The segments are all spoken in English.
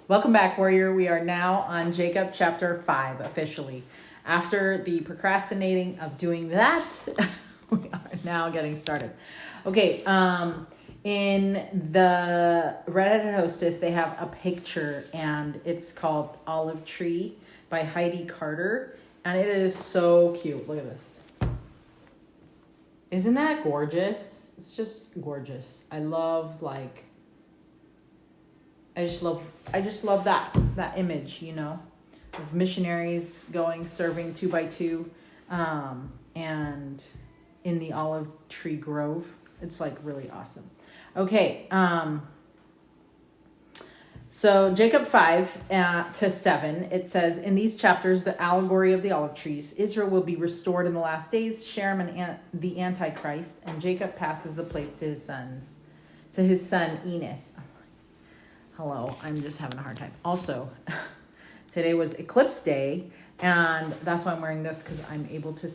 Welcome back, Warrior. We are now on Jacob chapter 5 officially. After the procrastinating of doing that, we are now getting started. Okay, in the Reddit hostess, they have a picture and it's called Olive Tree by Heidi Carter. And it is so cute. Look at this. Isn't that gorgeous? It's just gorgeous. I just love that image, of missionaries going serving 2x2, and in the olive tree grove. It's like really awesome. Okay, so Jacob 5-7, it says, in these chapters, the allegory of the olive trees, Israel will be restored in the last days, Shem and the Antichrist, and Jacob passes the plates to his son Enos. Hello, I'm just having a hard time. Also, today was eclipse day, and that's why I'm wearing this, because I'm able to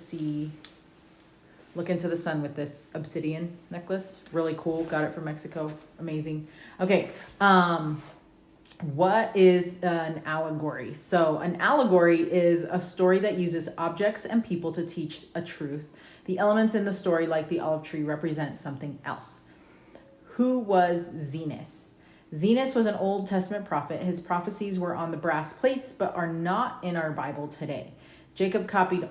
look into the sun with this obsidian necklace. Really cool. Got it from Mexico. Amazing. Okay, what is an allegory? So an allegory is a story that uses objects and people to teach a truth. The elements in the story, like the olive tree, represent something else. Who was Zenos? Zenos was an Old Testament prophet. His prophecies were on the brass plates, but are not in our Bible today. Jacob copied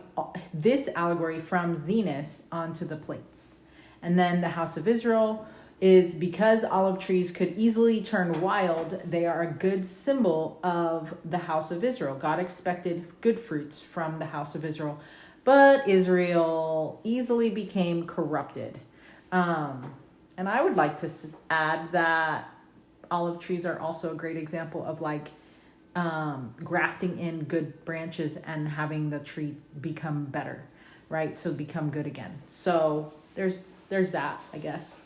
this allegory from Zenos onto the plates. And then the house of Israel is because olive trees could easily turn wild, they are a good symbol of the house of Israel. God expected good fruits from the house of Israel, but Israel easily became corrupted. And I would like to add that olive trees are also a great example of grafting in good branches and having the tree become better, right? So become good again. So there's that, I guess.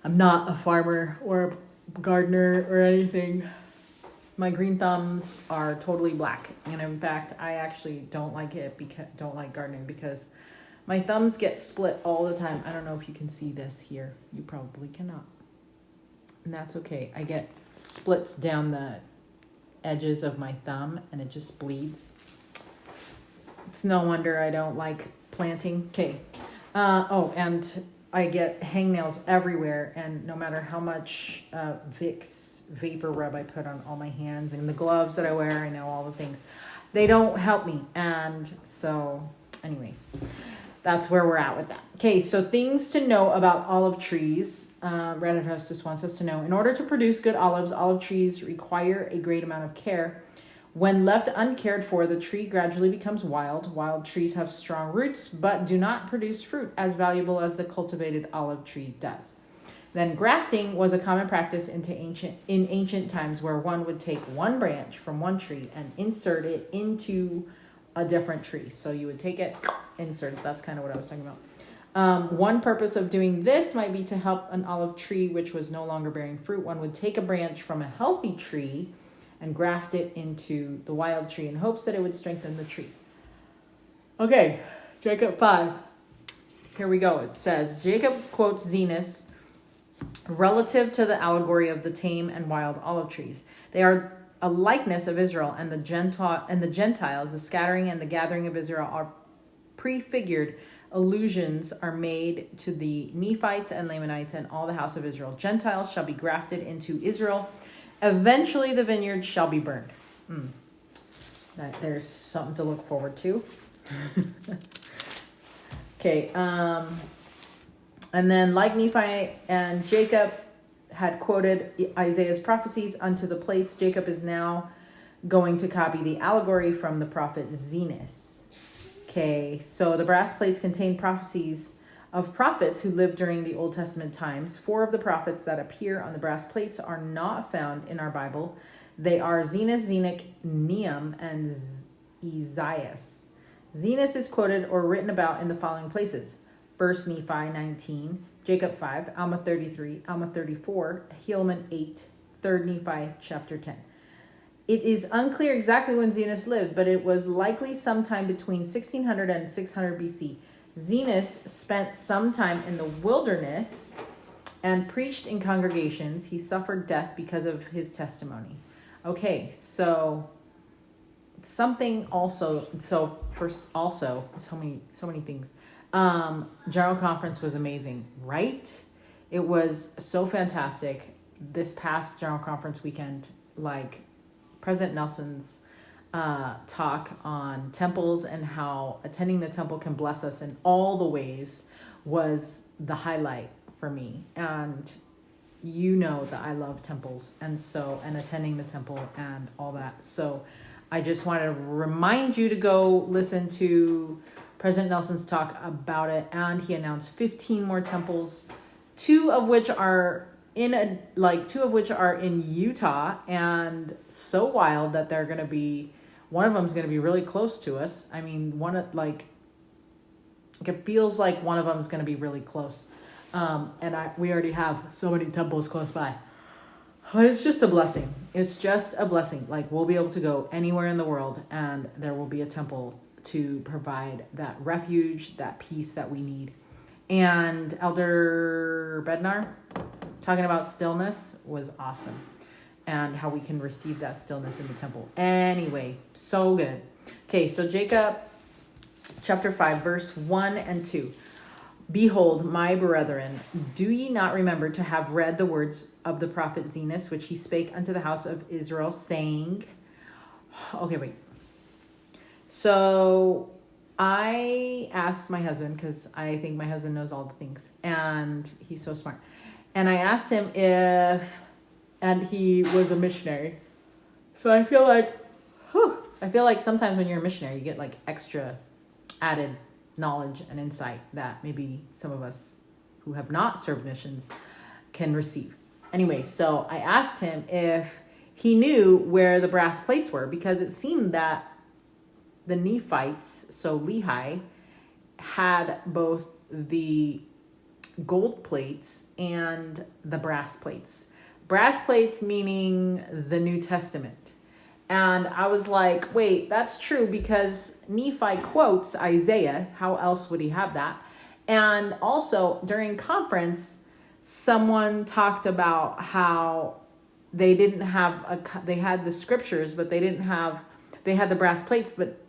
I'm not a farmer or a gardener or anything. My green thumbs are totally black. And in fact, I actually don't like gardening because my thumbs get split all the time. I don't know if you can see this here. You probably cannot. And that's okay. I get splits down the edges of my thumb and it just bleeds. It's no wonder I don't like planting. Okay. And I get hangnails everywhere, and no matter how much Vicks vapor rub I put on all my hands and the gloves that I wear, I know all the things, they don't help me. And so anyways, that's where we're at with that. Okay, so things to know about olive trees. Reddit hostess wants us to know. In order to produce good olives, olive trees require a great amount of care. When left uncared for, the tree gradually becomes wild. Wild trees have strong roots, but do not produce fruit as valuable as the cultivated olive tree does. Then grafting was a common practice in ancient times, where one would take one branch from one tree and insert it into a different tree. So you would take it, insert it. That's kind of what I was talking about. One purpose of doing this might be to help an olive tree which was no longer bearing fruit. One would take a branch from a healthy tree and graft it into the wild tree in hopes that it would strengthen the tree. Okay, Jacob 5. Here we go. It says, Jacob quotes Zenos relative to the allegory of the tame and wild olive trees. They are a likeness of Israel and the Gentiles. The scattering and the gathering of Israel are prefigured allusions are made to the Nephites and Lamanites and all the house of Israel. Gentiles shall be grafted into Israel. Eventually the vineyard shall be burned. There's something to look forward to. Okay. And then like Nephi and Jacob had quoted Isaiah's prophecies unto the plates, Jacob is now going to copy the allegory from the prophet Zenos. Okay, so the brass plates contain prophecies of prophets who lived during the Old Testament times. 4 of the prophets that appear on the brass plates are not found in our Bible. They are Zenos, Zenock, Neum, and Isaias. Zenos is quoted or written about in the following places: 1 Nephi 19, Jacob 5, Alma 33, Alma 34, Helaman 8, 3 Nephi chapter 10. It is unclear exactly when Zenos lived, but it was likely sometime between 1600 and 600 BC. Zenos spent some time in the wilderness and preached in congregations. He suffered death because of his testimony. Okay, so something also, so first also so many things. General conference was amazing, right? It was so fantastic. This past general conference weekend, like President Nelson's talk on temples and how attending the temple can bless us in all the ways was the highlight for me. And you know that I love temples and attending the temple and all that. So I just wanted to remind you to go listen to President Nelson's talk about it. And he announced 15 more temples, two of which are in Utah, and so wild that they're going to be, one of them is going to be really close to us. I mean, it feels like one of them is going to be really close. We already have so many temples close by. It's just a blessing. It's just a blessing. Like, we'll be able to go anywhere in the world and there will be a temple to provide that refuge, that peace that we need. And Elder Bednar talking about stillness was awesome, and how we can receive that stillness in the temple. Anyway, so good. Okay, so Jacob chapter 5, verse 1 and 2. Behold, my brethren, do ye not remember to have read the words of the prophet Zenos, which he spake unto the house of Israel, saying... Okay, wait. So I asked my husband, because I think my husband knows all the things, and he's so smart. And I asked him and he was a missionary. So I feel like sometimes when you're a missionary, you get like extra added knowledge and insight that maybe some of us who have not served missions can receive. Anyway, so I asked him if he knew where the brass plates were, because it seemed that the Nephites, so Lehi, had both the gold plates and the brass plates. Brass plates meaning the New Testament. And I was like, wait, that's true, because Nephi quotes Isaiah. How else would he have that? And also during conference, someone talked about how they didn't have they had the scriptures, but they had the brass plates, but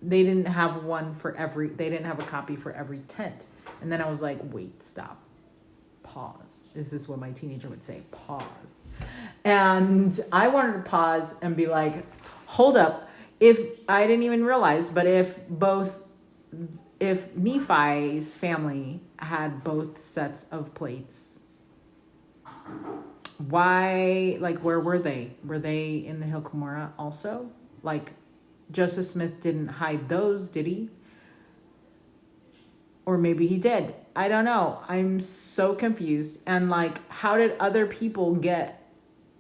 they didn't have they didn't have a copy for every tent. And then I was like, wait, stop. Pause. This is what my teenager would say. Pause. And I wanted to pause and be like, hold up. If I didn't even realize, but if Nephi's family had both sets of plates, why, like, where were they? Were they in the Hill Cumorah also? Like, Joseph Smith didn't hide those, did he? Or maybe he did. I don't know. I'm so confused. And like, how did other people get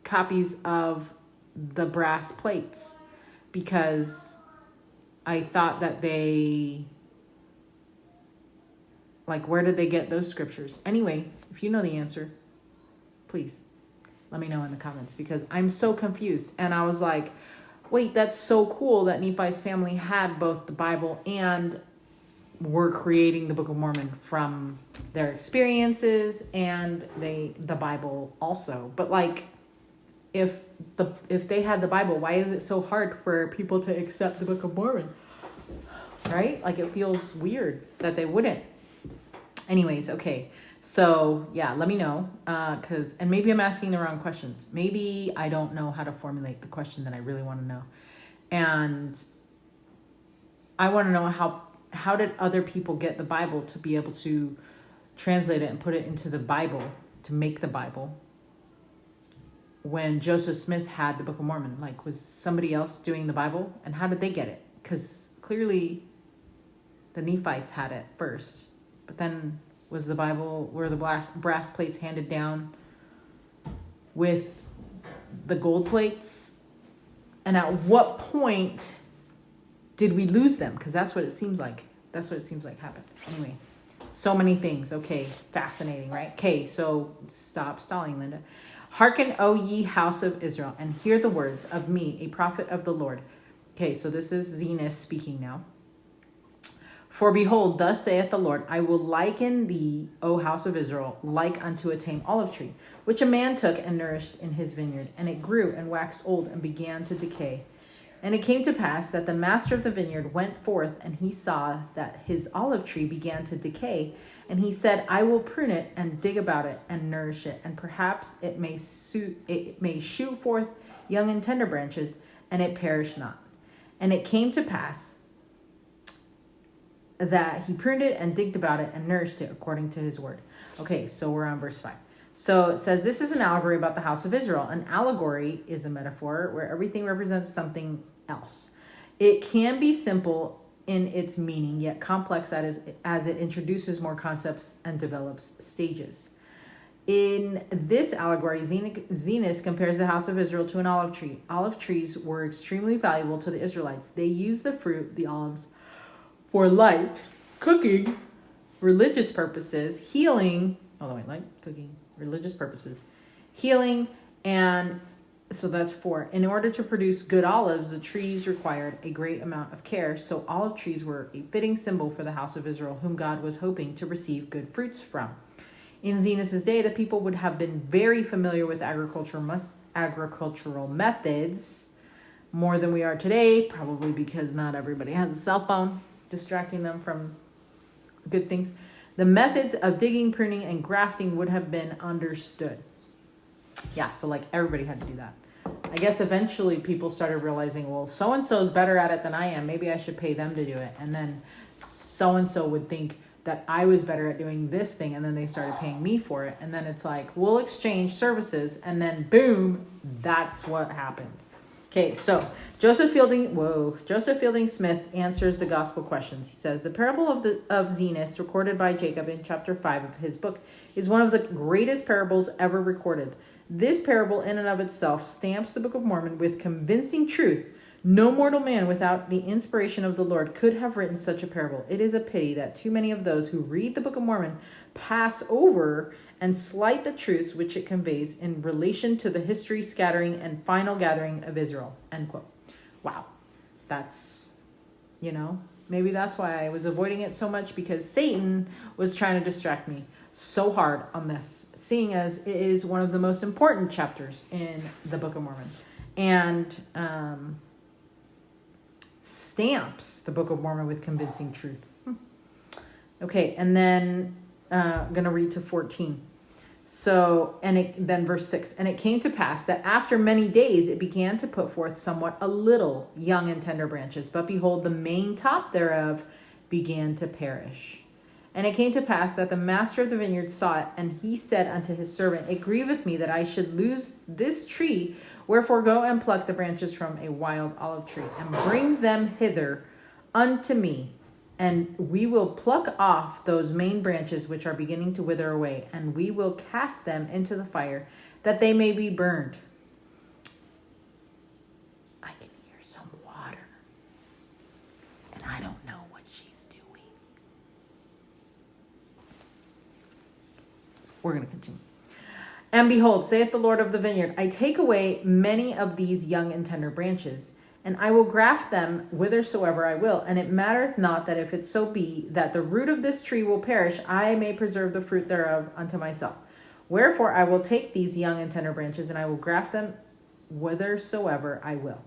copies of the brass plates? Because I thought that where did they get those scriptures? Anyway, if you know the answer, please let me know in the comments, because I'm so confused. And I was like, wait, that's so cool that Nephi's family had both the Bible and were creating the Book of Mormon from their experiences and the Bible also. But like, if they had the Bible, why is it so hard for people to accept the Book of Mormon? Right? Like, it feels weird that they wouldn't. Anyways, okay. So yeah, let me know. And maybe I'm asking the wrong questions. Maybe I don't know how to formulate the question that I really want to know. And I want to know how did other people get the Bible to be able to translate it and put it into the Bible, to make the Bible, when Joseph Smith had the Book of Mormon? Like, was somebody else doing the Bible? And how did they get it? Because clearly the Nephites had it first. But then were the brass plates handed down with the gold plates? And at what point did we lose them? Because that's what it seems like. Happened. Anyway, so many things. Okay, fascinating, right? Okay, so stop stalling, Linda. Hearken, O ye house of Israel, and hear the words of me, a prophet of the Lord. Okay, so this is Zenos speaking now. For behold, thus saith the Lord, I will liken thee, O house of Israel, like unto a tame olive tree, which a man took and nourished in his vineyard. And it grew and waxed old and began to decay. And it came to pass that the master of the vineyard went forth, and he saw that his olive tree began to decay. And he said, I will prune it and dig about it and nourish it, and perhaps it may shoot forth young and tender branches, and it perish not. And it came to pass that he pruned it and digged about it and nourished it according to his word. Okay, so we're on verse 5. So it says, this is an allegory about the house of Israel. An allegory is a metaphor where everything represents something else. It can be simple in its meaning, yet complex as it introduces more concepts and develops stages. In this allegory, Zenos compares the house of Israel to an olive tree. Olive trees were extremely valuable to the Israelites. They used the fruit, the olives, for light, cooking, religious purposes, healing, religious purposes, healing, and so that's 4. In order to produce good olives, the trees required a great amount of care, so olive trees were a fitting symbol for the house of Israel, whom God was hoping to receive good fruits from. In Zenos' day, the people would have been very familiar with agricultural methods, more than we are today, probably because not everybody has a cell phone, distracting them from good things. The methods of digging, pruning, and grafting would have been understood. Yeah, so like everybody had to do that. I guess eventually people started realizing, well, so-and-so is better at it than I am. Maybe I should pay them to do it. And then so-and-so would think that I was better at doing this thing. And then they started paying me for it. And then it's like, we'll exchange services. And then boom, that's what happened. Okay, so Joseph Fielding Smith answers the gospel questions. He says, the parable of Zenos, recorded by Jacob in chapter 5 of his book, is one of the greatest parables ever recorded. This parable in and of itself stamps the Book of Mormon with convincing truth. No mortal man without the inspiration of the Lord could have written such a parable. It is a pity that too many of those who read the Book of Mormon pass over and slight the truths which it conveys in relation to the history, scattering, and final gathering of Israel. End quote. Wow. That's, maybe that's why I was avoiding it so much, because Satan was trying to distract me so hard on this, seeing as it is one of the most important chapters in the Book of Mormon, and stamps the Book of Mormon with convincing truth. Okay, and then I'm going to read to 14. So, then verse 6, and it came to pass that after many days it began to put forth somewhat a little young and tender branches, but behold, the main top thereof began to perish. And it came to pass that the master of the vineyard saw it, and he said unto his servant, it grieveth me that I should lose this tree, wherefore go and pluck the branches from a wild olive tree, and bring them hither unto me, and we will pluck off those main branches which are beginning to wither away, and we will cast them into the fire, that they may be burned. I can hear some water, and I don't know what she's doing. We're going to continue. And behold, saith the Lord of the vineyard, I take away many of these young and tender branches, and I will graft them whithersoever I will. And it mattereth not that if it so be that the root of this tree will perish, I may preserve the fruit thereof unto myself. Wherefore I will take these young and tender branches, and I will graft them whithersoever I will.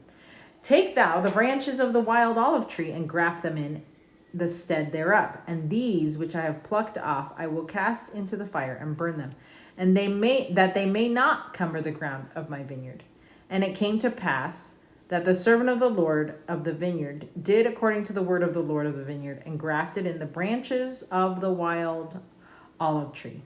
Take thou the branches of the wild olive tree, and graft them in the stead thereof. And these which I have plucked off, I will cast into the fire and burn them, and they may not cumber the ground of my vineyard. And it came to pass that the servant of the Lord of the vineyard did according to the word of the Lord of the vineyard, and grafted in the branches of the wild olive tree.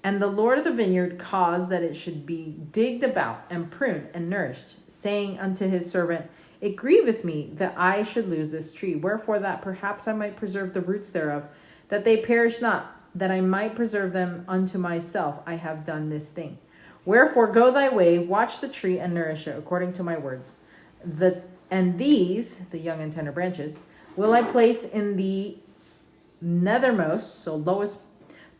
And the Lord of the vineyard caused that it should be digged about and pruned and nourished, saying unto his servant, it grieveth me that I should lose this tree, wherefore that perhaps I might preserve the roots thereof, that they perish not, that I might preserve them unto myself, I have done this thing. Wherefore go thy way, watch the tree, and nourish it according to my words. And these, the young and tender branches, will I place in the nethermost, so lowest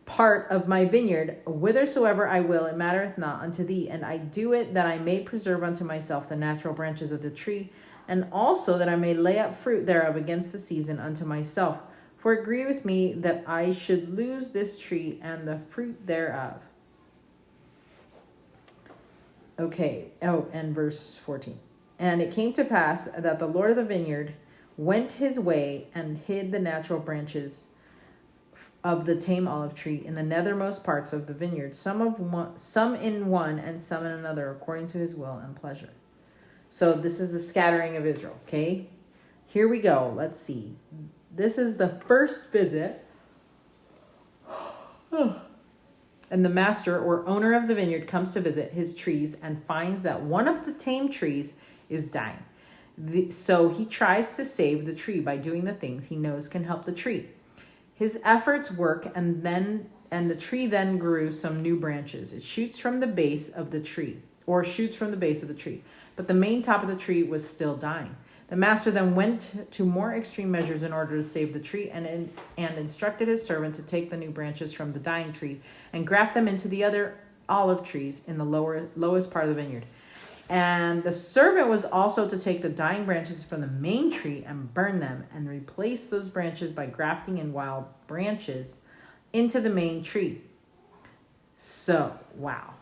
part of my vineyard, whithersoever I will, it mattereth not unto thee. And I do it that I may preserve unto myself the natural branches of the tree, and also that I may lay up fruit thereof against the season unto myself. For it grieveth me that I should lose this tree and the fruit thereof. Okay. Oh, and verse 14. And it came to pass that the Lord of the vineyard went his way and hid the natural branches of the tame olive tree in the nethermost parts of the vineyard, some in one and some in another, according to his will and pleasure. So this is the scattering of Israel. Okay, here we go. Let's see. This is the first visit. And the master or owner of the vineyard comes to visit his trees and finds that one of the tame trees is dying. So he tries to save the tree by doing the things he knows can help the tree. His efforts work, and the tree then grew some new branches. It shoots from the base of the tree, but the main top of the tree was still dying. The master then went to more extreme measures in order to save the tree, and instructed his servant to take the new branches from the dying tree and graft them into the other olive trees in the lowest part of the vineyard. And the servant was also to take the dying branches from the main tree and burn them and replace those branches by grafting in wild branches into the main tree. So, wow.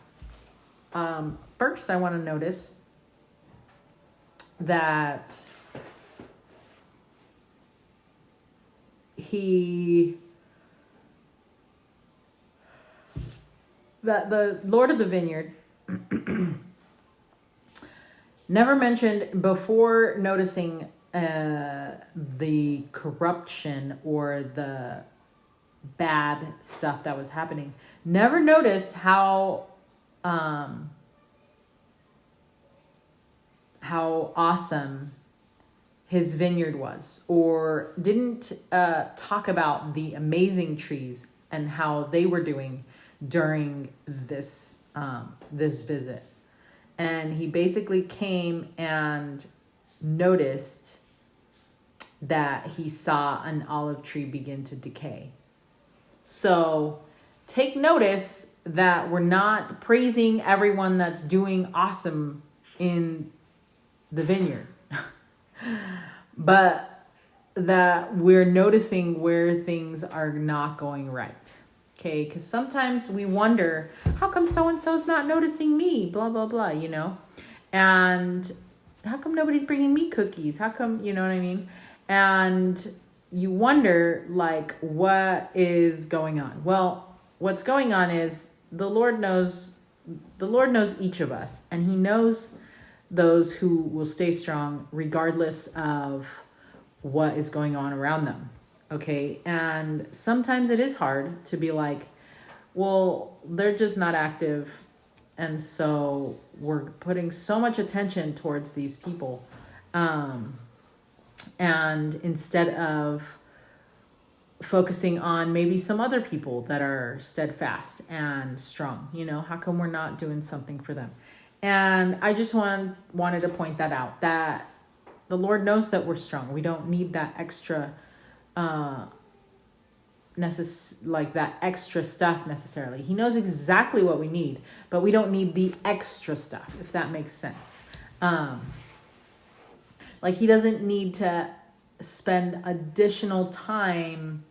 First, I want to notice that the Lord of the vineyard never mentioned, before noticing the corruption or the bad stuff that was happening, never noticed how awesome his vineyard was, or didn't talk about the amazing trees and how they were doing during this visit. And he basically came and noticed that he saw an olive tree begin to decay. So take notice that we're not praising everyone that's doing awesome in the vineyard, but that we're noticing where things are not going right. Okay, because sometimes we wonder, how come so-and-so's not noticing me? Blah, blah, blah, And how come nobody's bringing me cookies? How come, you know what I mean? And you wonder, like, what is going on? Well, what's going on is the Lord knows each of us, and he knows those who will stay strong regardless of what is going on around them. Okay, and sometimes it is hard to be like, well, they're just not active, and so we're putting so much attention towards these people, and instead of focusing on maybe some other people that are steadfast and strong, how come we're not doing something for them? And I just wanted to point that out, that the Lord knows that we're strong. We don't need that extra that extra stuff necessarily. He knows exactly what we need, but we don't need the extra stuff, if that makes sense. He doesn't need to spend additional time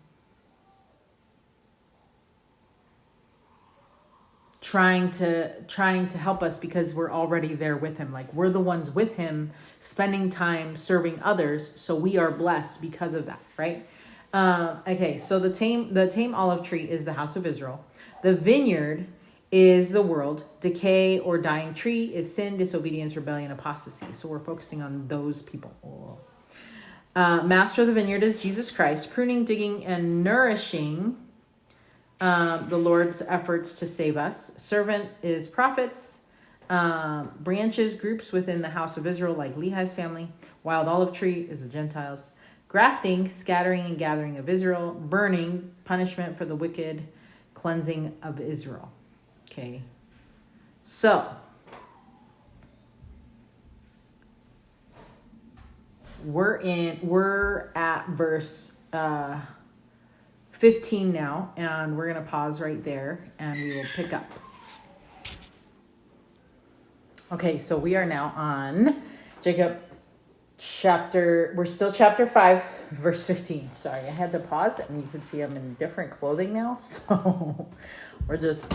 trying to help us, because we're already there with him. Like, we're the ones with him spending time serving others, so we are blessed because of that, right? Okay, so the tame olive tree is the house of Israel. The vineyard is the world. Decay or dying tree is sin, disobedience, rebellion, apostasy. So we're focusing on those people. Master of the vineyard is Jesus Christ, pruning, digging, and nourishing the Lord's efforts to save us. Servant is prophets. Branches, groups within the house of Israel, like Lehi's family. Wild olive tree is the Gentiles. Grafting, scattering and gathering of Israel. Burning, punishment for the wicked. Cleansing of Israel. Okay. So, we're at verse 15 now, and we're going to pause right there and we will pick up. Okay, so we are now on Jacob we're still chapter 5, verse 15. Sorry, I had to pause, and you can see I'm in different clothing now. So we're just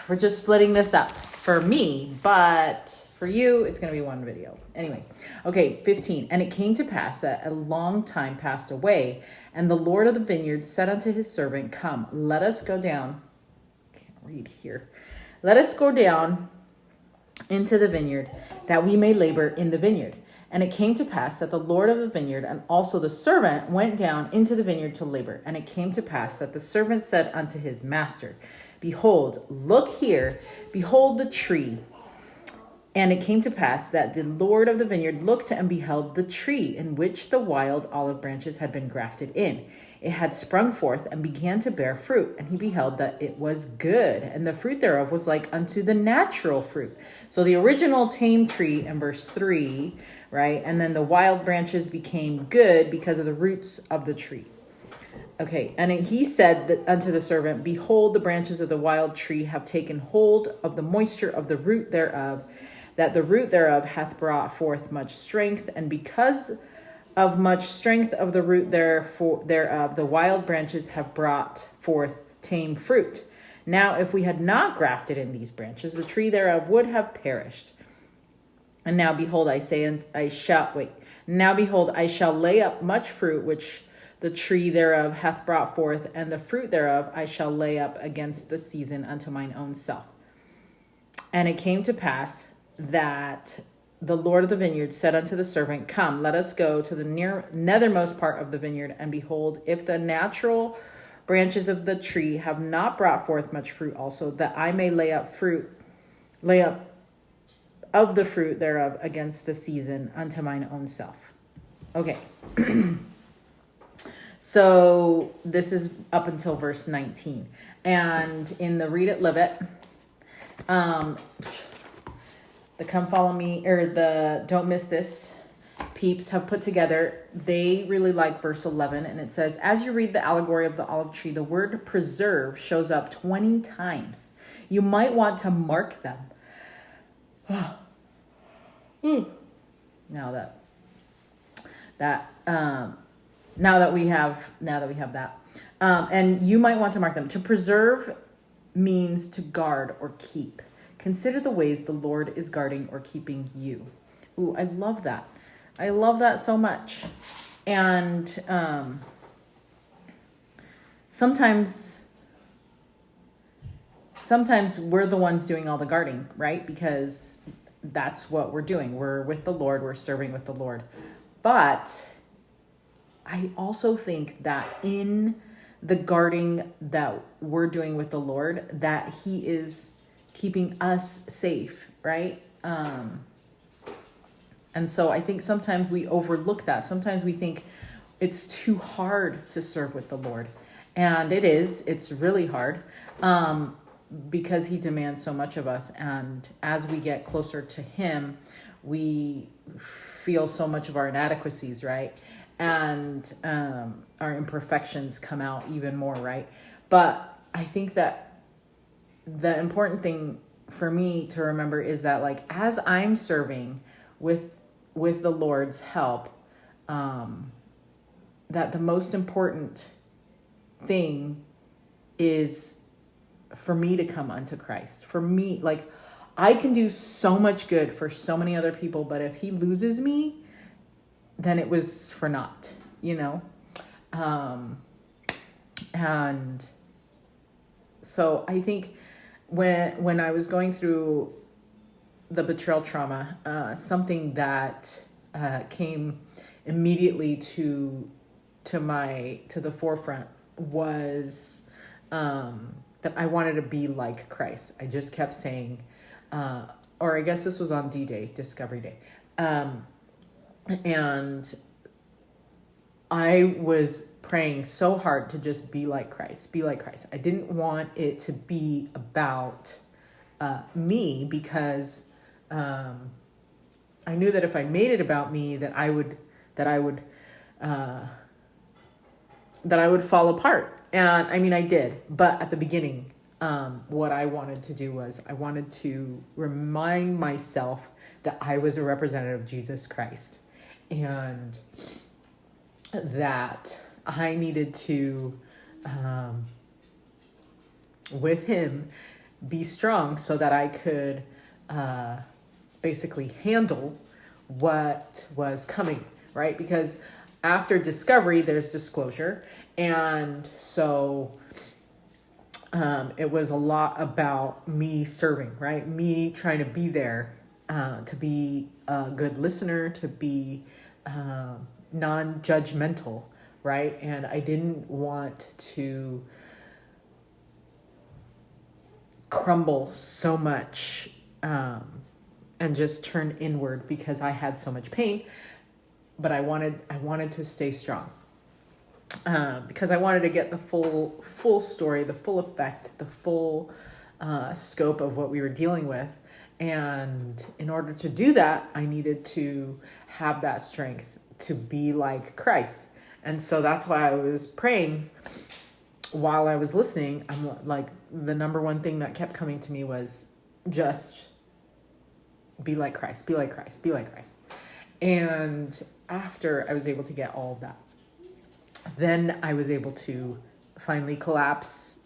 splitting this up for me, but for you, it's going to be one video. Anyway, okay, 15. And it came to pass that a long time passed away, and the Lord of the vineyard said unto his servant, Come, let us go down. I can't read here. Let us go down into the vineyard, that we may labor in the vineyard. And it came to pass that the Lord of the vineyard and also the servant went down into the vineyard to labor. And it came to pass that the servant said unto his master, Behold, look here, behold the tree. And it came to pass that the Lord of the vineyard looked and beheld the tree in which the wild olive branches had been grafted in. It had sprung forth and began to bear fruit, and he beheld that it was good, and the fruit thereof was like unto the natural fruit. So the original tame tree in verse 3, right? And then the wild branches became good because of the roots of the tree. Okay, and he said that unto the servant, Behold, the branches of the wild tree have taken hold of the moisture of the root thereof, that the root thereof hath brought forth much strength, and because of much strength of the root thereof, the wild branches have brought forth tame fruit. Now, if we had not grafted in these branches, the tree thereof would have perished. And now, behold, Now, behold, I shall lay up much fruit, which the tree thereof hath brought forth, and the fruit thereof I shall lay up against the season unto mine own self. And it came to pass that the Lord of the vineyard said unto the servant, Come, let us go to the nethermost part of the vineyard, and behold, if the natural branches of the tree have not brought forth much fruit also, that I may lay up of the fruit thereof against the season unto mine own self. Okay. So this is up until verse 19. And in the Read It, Live It, the Come Follow Me, or the Don't Miss This peeps have put together, they really like verse 11. And it says, As you read the allegory of the olive tree, the word preserve shows up 20 times. You might want to mark them. Now that we have that, and you might want to mark them. To preserve means to guard or keep. Consider the ways the Lord is guarding or keeping you. Ooh, I love that. I love that so much. And sometimes we're the ones doing all the guarding, right? Because that's what we're doing. We're with the Lord. We're serving with the Lord. But I also think that in the guarding that we're doing with the Lord, that he is keeping us safe, right? And so I think sometimes we overlook that. Sometimes we think it's too hard to serve with the Lord. And it's really hard, because he demands so much of us. And as we get closer to him, we feel so much of our inadequacies, right? And our imperfections come out even more, right? But I think that the important thing for me to remember is that, like, as I'm serving with the Lord's help, that the most important thing is for me to come unto Christ. For me, like, I can do so much good for so many other people, but if he loses me, then it was for naught, you know? And so I think when I was going through the betrayal trauma, something that came immediately to the forefront was that I wanted to be like Christ. I just kept saying, or I guess this was on D-Day, Discovery Day. And I was praying so hard to just be like Christ, be like Christ. I didn't want it to be about me, because I knew that if I made it about me, that I would fall apart. And I mean, I did, but at the beginning what I wanted to do was I wanted to remind myself that I was a representative of Jesus Christ, and that I needed to, with him, be strong so that I could basically handle what was coming, right? Because after discovery, there's disclosure. And so it was a lot about me serving, right? Me trying to be there, to be a good listener, to be non-judgmental, right? And I didn't want to crumble so much and just turn inward because I had so much pain. But I wanted to stay strong. Because I wanted to get the full story, the full effect, the full scope of what we were dealing with. And in order to do that, I needed to have that strength to be like Christ. And so that's why I was praying while I was listening. I'm like, the number one thing that kept coming to me was just be like Christ, be like Christ, be like Christ. And after I was able to get all of that, then I was able to finally collapse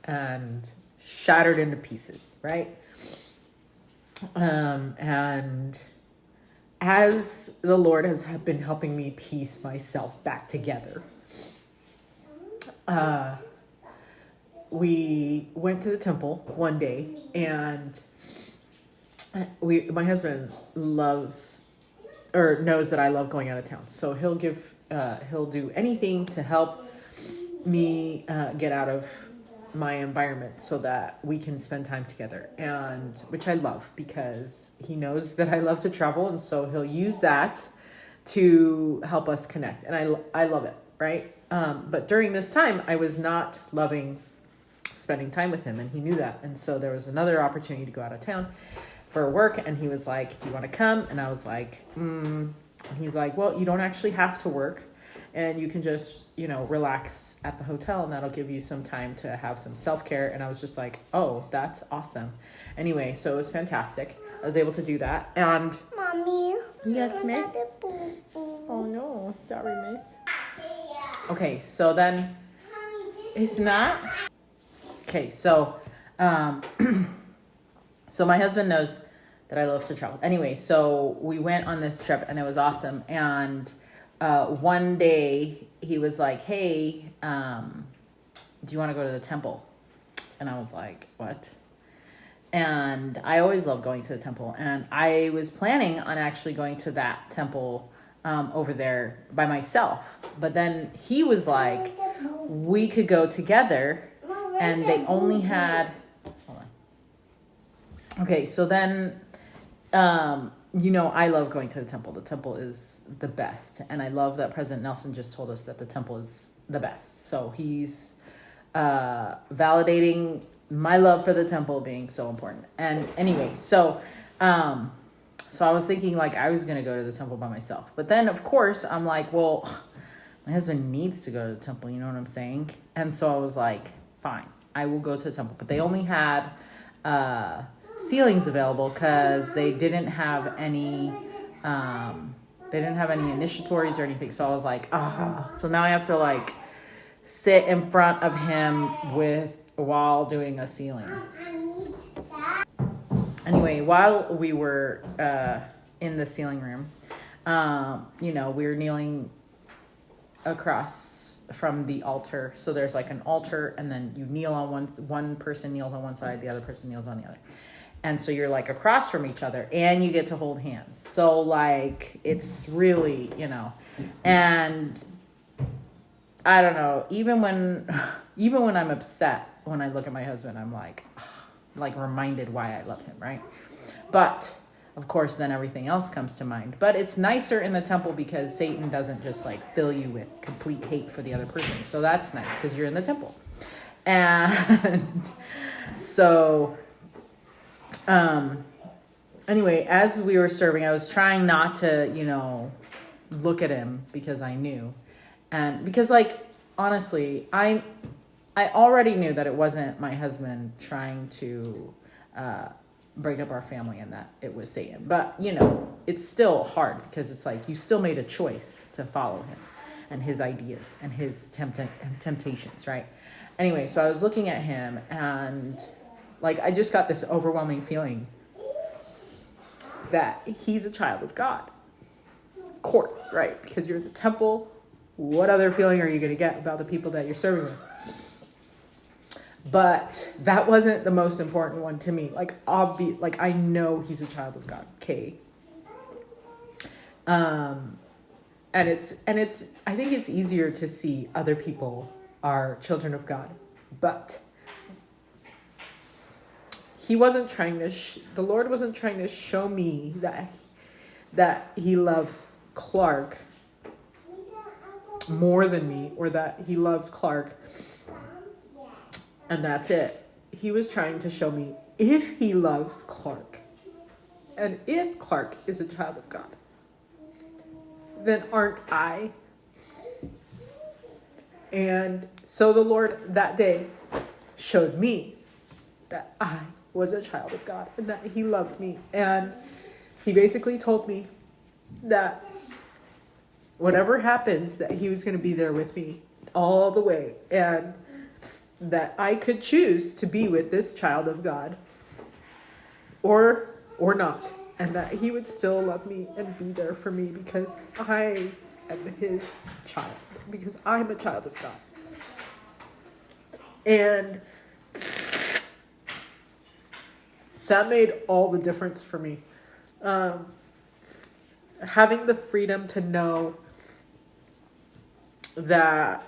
and shattered into pieces, right? And as the Lord has been helping me piece myself back together, we went to the temple one day, and my husband knows that I love going out of town. So he'll do anything to help me get out of my environment so that we can spend time together, and which I love because he knows that I love to travel, and so he'll use that to help us connect, and I love it, right? But during this time, I was not loving spending time with him, and he knew that, and so there was another opportunity to go out of town for work, and he was like, "Do you want to come?" And I was like, And he's like, "Well, you don't actually have to work, and you can just, relax at the hotel, and that'll give you some time to have some self-care." And I was just like, "Oh, that's awesome." Anyway, so it was fantastic. I was able to do that. And Mommy. Yes, miss? Oh no, sorry, miss. Okay, so then it's not. Okay, so so my husband knows that I love to travel. Anyway, so we went on this trip, and it was awesome. And one day he was like, "Hey, do you want to go to the temple?" And I was like, "What?" And I always love going to the temple. And I was planning on actually going to that temple over there by myself. But then he was like, we could go together. And they only had... Hold on. Okay, so then... I love going to the temple. The temple is the best. And I love that President Nelson just told us that the temple is the best. So he's validating my love for the temple being so important. And anyway, so I was thinking like I was going to go to the temple by myself. But then, of course, I'm like, well, my husband needs to go to the temple. You know what I'm saying? And so I was like, fine, I will go to the temple. But they only had... ceilings available because they didn't have any initiatories or anything. So I was like, so now I have to like sit in front of him while doing a ceiling. Anyway, while we were in the ceiling room, we were kneeling across from the altar. So there's like an altar, and then you kneel on one person kneels on one side, the other person kneels on the other. And so you're like across from each other, and you get to hold hands. So like, it's really, and I don't know, even when I'm upset, when I look at my husband, I'm like reminded why I love him. Right. But of course, then everything else comes to mind. But it's nicer in the temple because Satan doesn't just like fill you with complete hate for the other person. So that's nice because you're in the temple. And so, anyway, as we were serving, I was trying not to, look at him because I knew. And because like, honestly, I already knew that it wasn't my husband trying to break up our family and that it was Satan. But, it's still hard because it's like you still made a choice to follow him and his ideas and his temptations, right? Anyway, so I was looking at him and I just got this overwhelming feeling that he's a child of God. Of course, right? Because you're in the temple. What other feeling are you going to get about the people that you're serving with? But that wasn't the most important one to me. I know he's a child of God. Okay. And it's I think it's easier to see other people are children of God, but he wasn't trying to, the Lord wasn't trying to show me that he loves Clark more than me, or that he loves Clark and that's it. He was trying to show me if he loves Clark and if Clark is a child of God, then aren't I? And so the Lord that day showed me that I was a child of God and that he loved me. And he basically told me that whatever happens, that he was going to be there with me all the way. And that I could choose to be with this child of God or not. And that he would still love me and be there for me because I am his child. Because I'm a child of God. And that made all the difference for me. Having the freedom to know that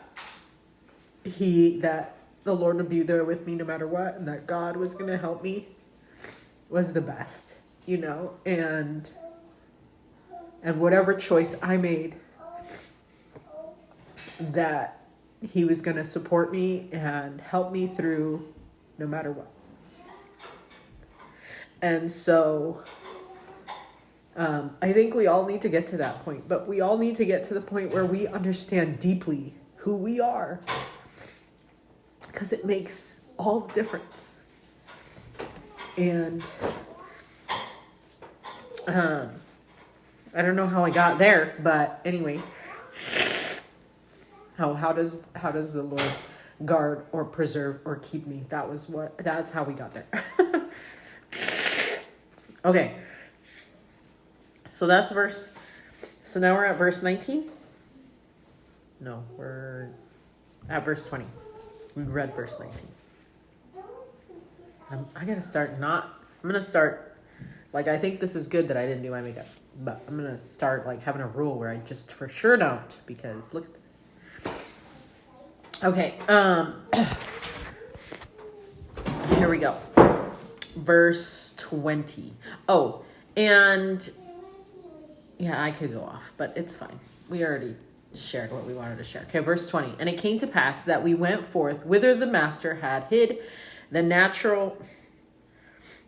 the Lord would be there with me no matter what, and that God was going to help me was the best, and whatever choice I made, that he was going to support me and help me through no matter what. And so I think we all need to get to that point, but we all need to get to the point where we understand deeply who we are, because it makes all the difference. And I don't know how I got there, but anyway, how does the Lord guard or preserve or keep me? That's how we got there. Okay. So now we're at verse 19. No, we're at verse 20. We read verse 19. I'm going to start, I think this is good that I didn't do my makeup, but I'm going to start having a rule where I just for sure don't, because look at this. Okay. Here we go. Verse 20. Oh, and yeah, I could go off, but it's fine. We already shared what we wanted to share. Okay, verse 20. And it came to pass that we went forth whither the master had hid the natural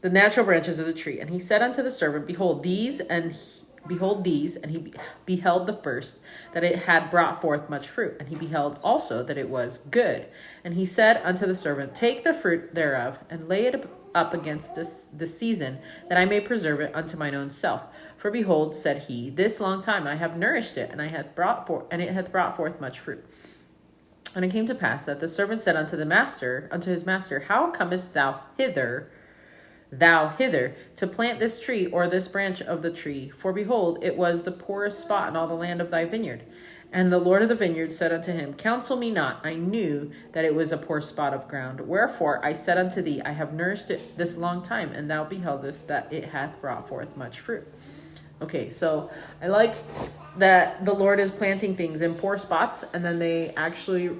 branches of the tree. And he said unto the servant, behold these, and he beheld the first, that it had brought forth much fruit. And he beheld also that it was good. And he said unto the servant, take the fruit thereof, and lay it up against the season, that I may preserve it unto mine own self. For behold, said he, this long time I have nourished it, and it hath brought forth much fruit. And it came to pass that the servant said unto his master, how comest thou hither to plant this tree or this branch of the tree? For behold, it was the poorest spot in all the land of thy vineyard. And the Lord of the vineyard said unto him, counsel me not. I knew that it was a poor spot of ground. Wherefore I said unto thee, I have nourished it this long time, and thou beheldest that it hath brought forth much fruit. Okay, so I like that the Lord is planting things in poor spots, and then they actually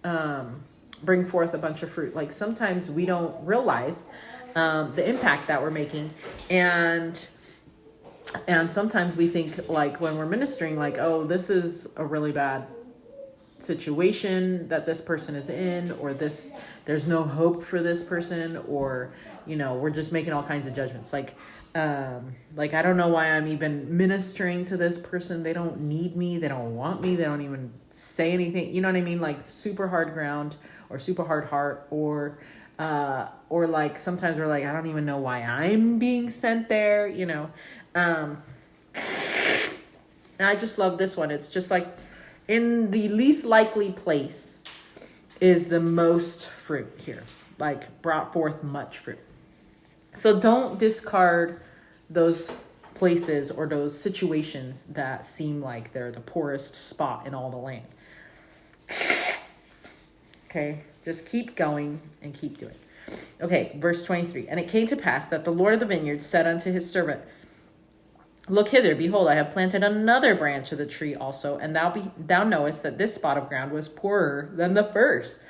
bring forth a bunch of fruit. Sometimes we don't realize the impact that we're making, and sometimes we think when we're ministering, oh, this is a really bad situation that this person is in, or there's no hope for this person, or we're just making all kinds of judgments. Like, I don't know why I'm even ministering to this person. They don't need me. They don't want me. They don't even say anything. You know what I mean? Like super hard ground or super hard heart, or like sometimes we're like, I don't even know why I'm being sent there, you know? And I just love this one. It's just like, in the least likely place is the most fruit here, like brought forth much fruit. So don't discard those places or those situations that seem like they're the poorest spot in all the land. Okay, just keep going and keep doing. Okay, verse 23. And it came to pass that the Lord of the vineyard said unto his servant, look hither, behold, I have planted another branch of the tree also, and thou knowest that this spot of ground was poorer than the first.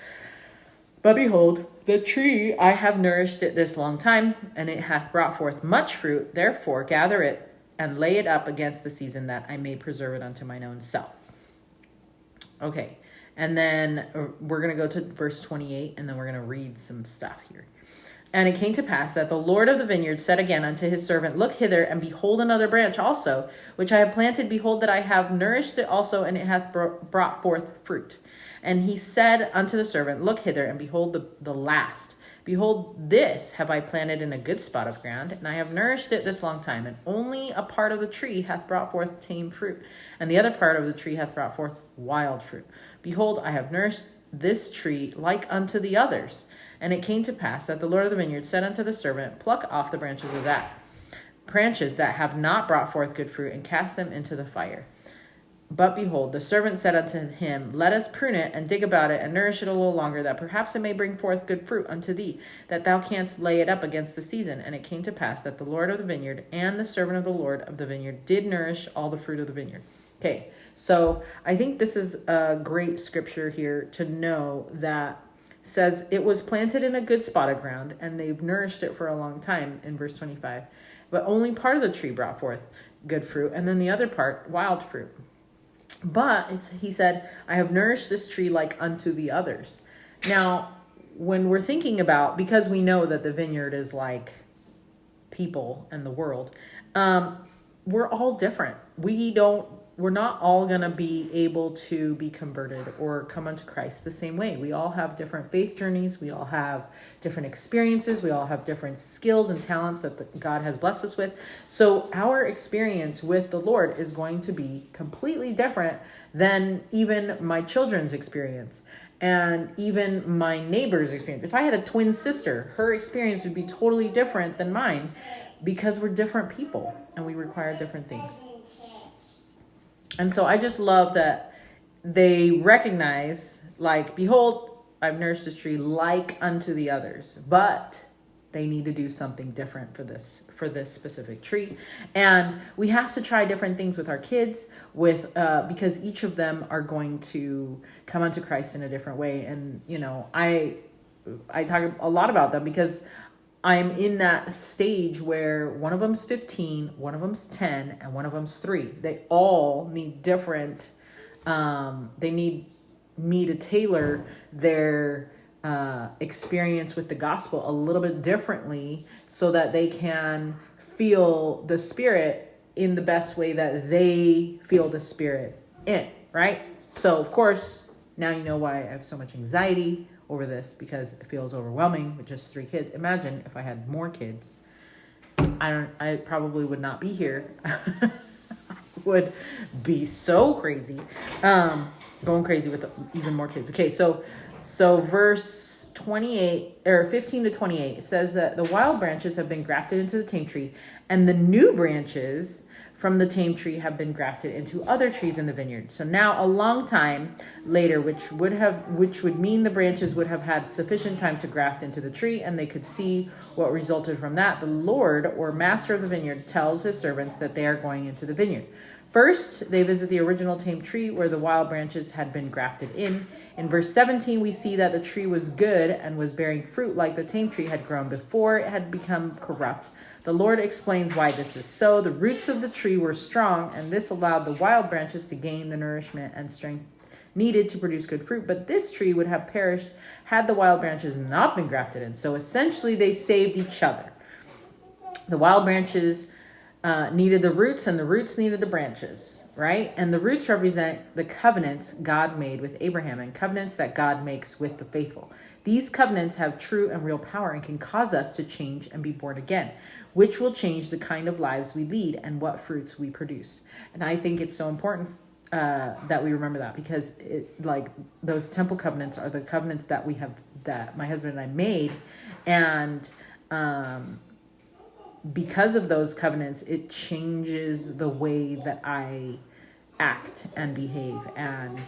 But behold, the tree, I have nourished it this long time, and it hath brought forth much fruit. Therefore gather it and lay it up against the season, that I may preserve it unto mine own self. Okay, and then we're going to go to verse 28, and then we're going to read some stuff here. And it came to pass that the Lord of the vineyard said again unto his servant, look hither, and behold another branch also, which I have planted. Behold, that I have nourished it also, and it hath brought forth fruit. And he said unto the servant, look hither, and behold the last. Behold, this have I planted in a good spot of ground, and I have nourished it this long time. And only a part of the tree hath brought forth tame fruit, and the other part of the tree hath brought forth wild fruit. Behold, I have nourished this tree like unto the others. And it came to pass that the Lord of the vineyard said unto the servant, pluck off the branches that have not brought forth good fruit, and cast them into the fire. But behold, the servant said unto him, let us prune it, and dig about it, and nourish it a little longer, that perhaps it may bring forth good fruit unto thee, that thou canst lay it up against the season. And it came to pass that the Lord of the vineyard and the servant of the Lord of the vineyard did nourish all the fruit of the vineyard. Okay, so I think this is a great scripture here to know that says it was planted in a good spot of ground, and they've nourished it for a long time in verse 25. But only part of the tree brought forth good fruit, and then the other part, wild fruit. But he said, I have nourished this tree like unto the others. Now, when we're thinking about, because we know that the vineyard is like people and the world, we're all different. We're not all going to be able to be converted or come unto Christ the same way. We all have different faith journeys. We all have different experiences. We all have different skills and talents that God has blessed us with. So our experience with the Lord is going to be completely different than even my children's experience and even my neighbor's experience. If I had a twin sister, her experience would be totally different than mine, because we're different people and we require different things. And so I just love that they recognize, like, behold, I've nourished this tree like unto the others, but they need to do something different for this specific tree. And we have to try different things with our kids, because each of them are going to come unto Christ in a different way. And, you know, I talk a lot about them because I'm in that stage where one of them's 15, one of them's 10, and one of them's 3. They all need different, they need me to tailor their experience with the gospel a little bit differently so that they can feel the Spirit in the best way that they feel the Spirit in, right? So, of course, now you know why I have so much anxiety over this, because it feels overwhelming with just 3 kids. Imagine if I had more kids. I probably would not be here. Would be so crazy. Going crazy with even more kids. Okay, so verse 28 or 15 to 28 says that the wild branches have been grafted into the tame tree, and the new branches from the tame tree have been grafted into other trees in the vineyard. So now a long time later, which would mean the branches would have had sufficient time to graft into the tree, and they could see what resulted from that. The Lord, or master of the vineyard, tells his servants that they are going into the vineyard. First, they visit the original tame tree where the wild branches had been grafted in. In verse 17, we see that the tree was good and was bearing fruit like the tame tree had grown before it had become corrupt. The Lord explains why this is so. The roots of the tree were strong, and this allowed the wild branches to gain the nourishment and strength needed to produce good fruit. But this tree would have perished had the wild branches not been grafted in. So essentially, they saved each other. The wild branches needed the roots, and the roots needed the branches, right? And the roots represent the covenants God made with Abraham and covenants that God makes with the faithful. These covenants have true and real power and can cause us to change and be born again, which will change the kind of lives we lead and what fruits we produce. And I think it's so important that we remember that, because those temple covenants are the covenants that we have, that my husband and I made. And because of those covenants, it changes the way that I act and behave and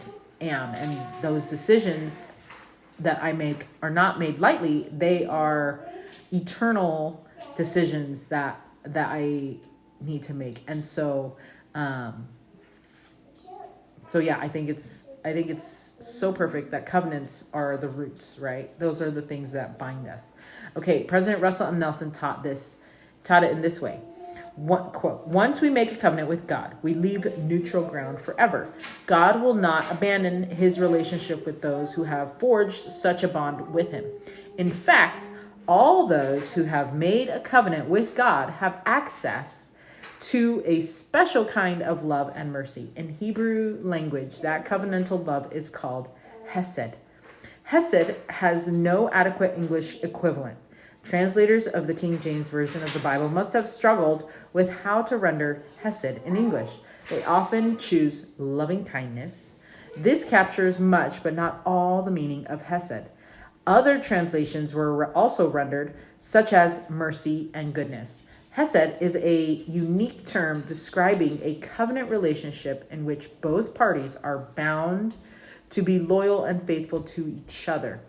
am. And those decisions that I make are not made lightly. They are eternal decisions that I need to make. And so yeah, I think it's so perfect that covenants are the roots, right? Those are the things that bind us. Okay, President Russell M. Nelson taught it in this way. Quote, once we make a covenant with God, we leave neutral ground forever. God will not abandon his relationship with those who have forged such a bond with him. In fact, all those who have made a covenant with God have access to a special kind of love and mercy. In Hebrew language, that covenantal love is called Hesed. Hesed has no adequate English equivalent. Translators of the King James Version of the Bible must have struggled with how to render Hesed in English. They often choose loving kindness. This captures much, but not all, the meaning of Hesed. Other translations were also rendered, such as mercy and goodness. Hesed is a unique term describing a covenant relationship in which both parties are bound to be loyal and faithful to each other.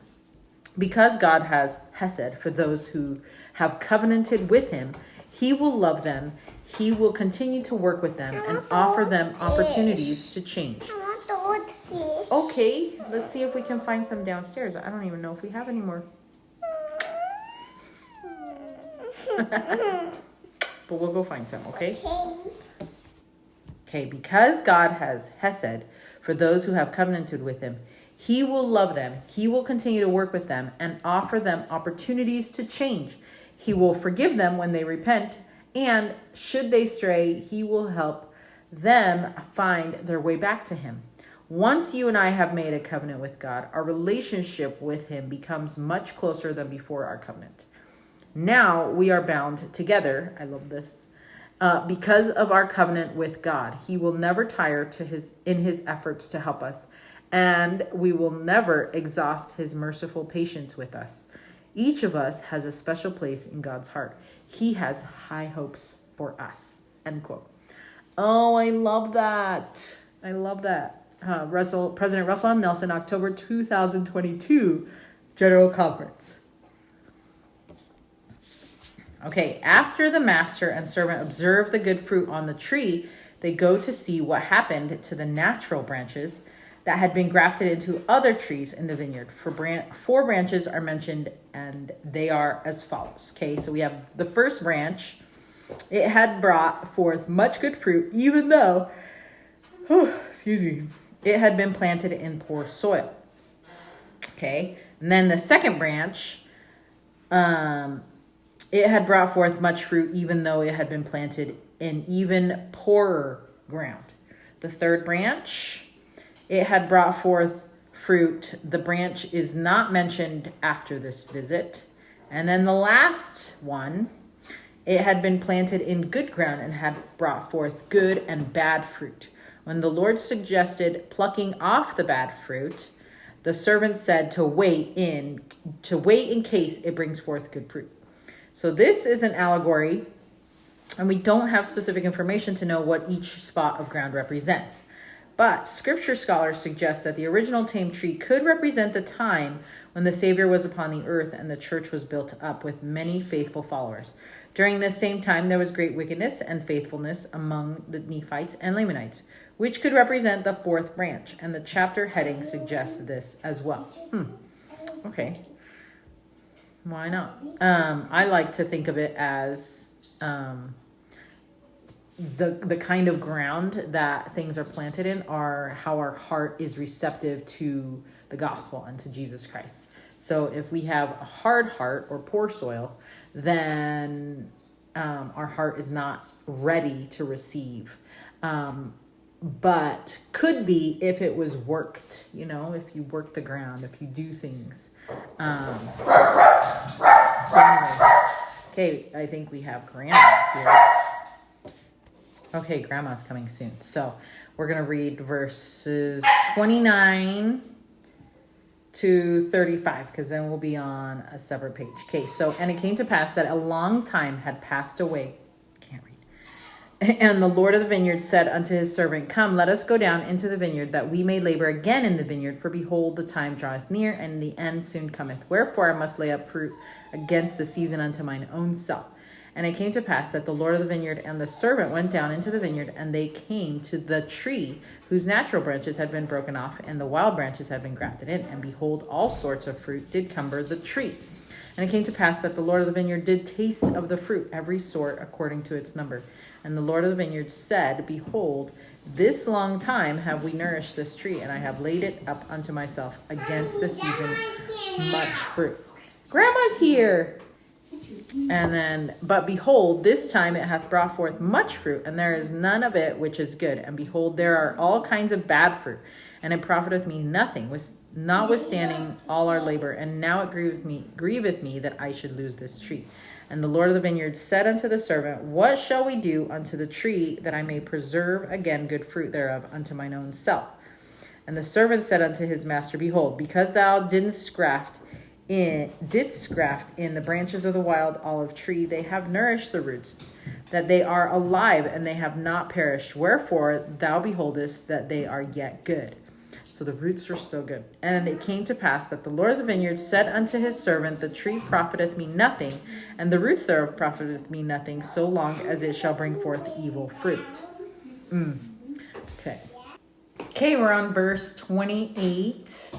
Because God has Hesed for those who have covenanted with him, he will love them, he will continue to work with them, and offer them opportunities to change. I want to eat fish. Okay, let's see if we can find some downstairs. I don't even know if we have any more. But we'll go find some, okay? Okay, because God has Hesed for those who have covenanted with him, he will love them, he will continue to work with them, and offer them opportunities to change. He will forgive them when they repent, and should they stray, he will help them find their way back to him. Once you and I have made a covenant with God, our relationship with him becomes much closer than before our covenant. Now we are bound together. I love this. Because of our covenant with God, he will never tire in his efforts to help us, and we will never exhaust his merciful patience with us. Each of us has a special place in God's heart. He has high hopes for us. End quote. Oh, I love that. I love that. President Russell M. Nelson, October 2022, General Conference. Okay, after the master and servant observe the good fruit on the tree, they go to see what happened to the natural branches that had been grafted into other trees in the vineyard. Four branches are mentioned, and they are as follows. Okay, so we have the first branch. It had brought forth much good fruit, even though, it had been planted in poor soil. Okay, and then the second branch, it had brought forth much fruit, even though it had been planted in even poorer ground. The third branch, it had brought forth fruit. The branch is not mentioned after this visit. And then the last one, it had been planted in good ground and had brought forth good and bad fruit. When the Lord suggested plucking off the bad fruit, the servant said to wait in case it brings forth good fruit. So this is an allegory, and we don't have specific information to know what each spot of ground represents. But scripture scholars suggest that the original tame tree could represent the time when the Savior was upon the earth and the church was built up with many faithful followers. During this same time, there was great wickedness and faithfulness among the Nephites and Lamanites, which could represent the fourth branch. And the chapter heading suggests this as well. Okay. Why not? I like to think of it as the kind of ground that things are planted in are how our heart is receptive to the gospel and to Jesus Christ. So if we have a hard heart or poor soil, then our heart is not ready to receive. But could be if it was worked, if you work the ground, if you do things. So anyways, okay, I think we have Grandma here. Okay, Grandma's coming soon. So we're going to read verses 29 to 35, because then we'll be on a separate page. Okay, so, and it came to pass that a long time had passed away. Can't read. And the Lord of the vineyard said unto his servant, Come, let us go down into the vineyard, that we may labor again in the vineyard. For behold, the time draweth near, and the end soon cometh. Wherefore I must lay up fruit against the season unto mine own self. And it came to pass that the Lord of the vineyard and the servant went down into the vineyard, and they came to the tree whose natural branches had been broken off, and the wild branches had been grafted in. And behold, all sorts of fruit did cumber the tree. And it came to pass that the Lord of the vineyard did taste of the fruit, every sort according to its number. And the Lord of the vineyard said, Behold, this long time have we nourished this tree, and I have laid it up unto myself against the season much fruit. Grandma's here. And then, but behold, this time it hath brought forth much fruit, and there is none of it which is good. And behold, there are all kinds of bad fruit, and it profiteth me nothing, notwithstanding all our labor. And now it grieveth me that I should lose this tree. And the Lord of the vineyard said unto the servant, What shall we do unto the tree, that I may preserve again good fruit thereof unto mine own self? And the servant said unto his master, Behold, because thou didst graft in the branches of the wild olive tree, they have nourished the roots, that they are alive, and they have not perished. Wherefore thou beholdest that they are yet good. So the roots are still good. And it came to pass that the Lord of the vineyard said unto his servant, The tree profiteth me nothing, and the roots thereof profiteth me nothing, so long as it shall bring forth evil fruit. Okay, we're on verse 28.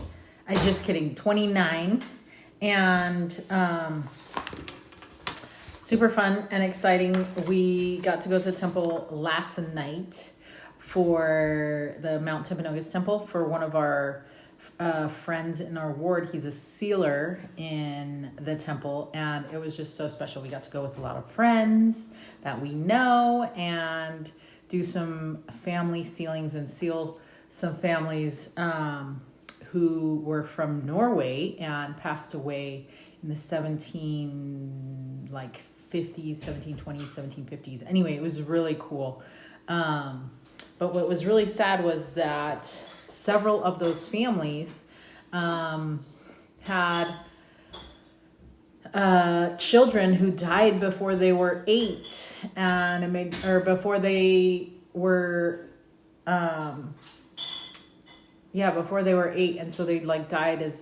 I'm just kidding, 29. And super fun and exciting. We got to go to the temple last night for the Mount Timpanogos temple for one of our friends in our ward. He's a sealer in the temple, and it was just so special. We got to go with a lot of friends that we know and do some family sealings and seal some families who were from Norway and passed away in the 1720s, 1750s. Anyway, it was really cool. But what was really sad was that several of those families had children who died before they were 8, before they were before they were 8, and so they died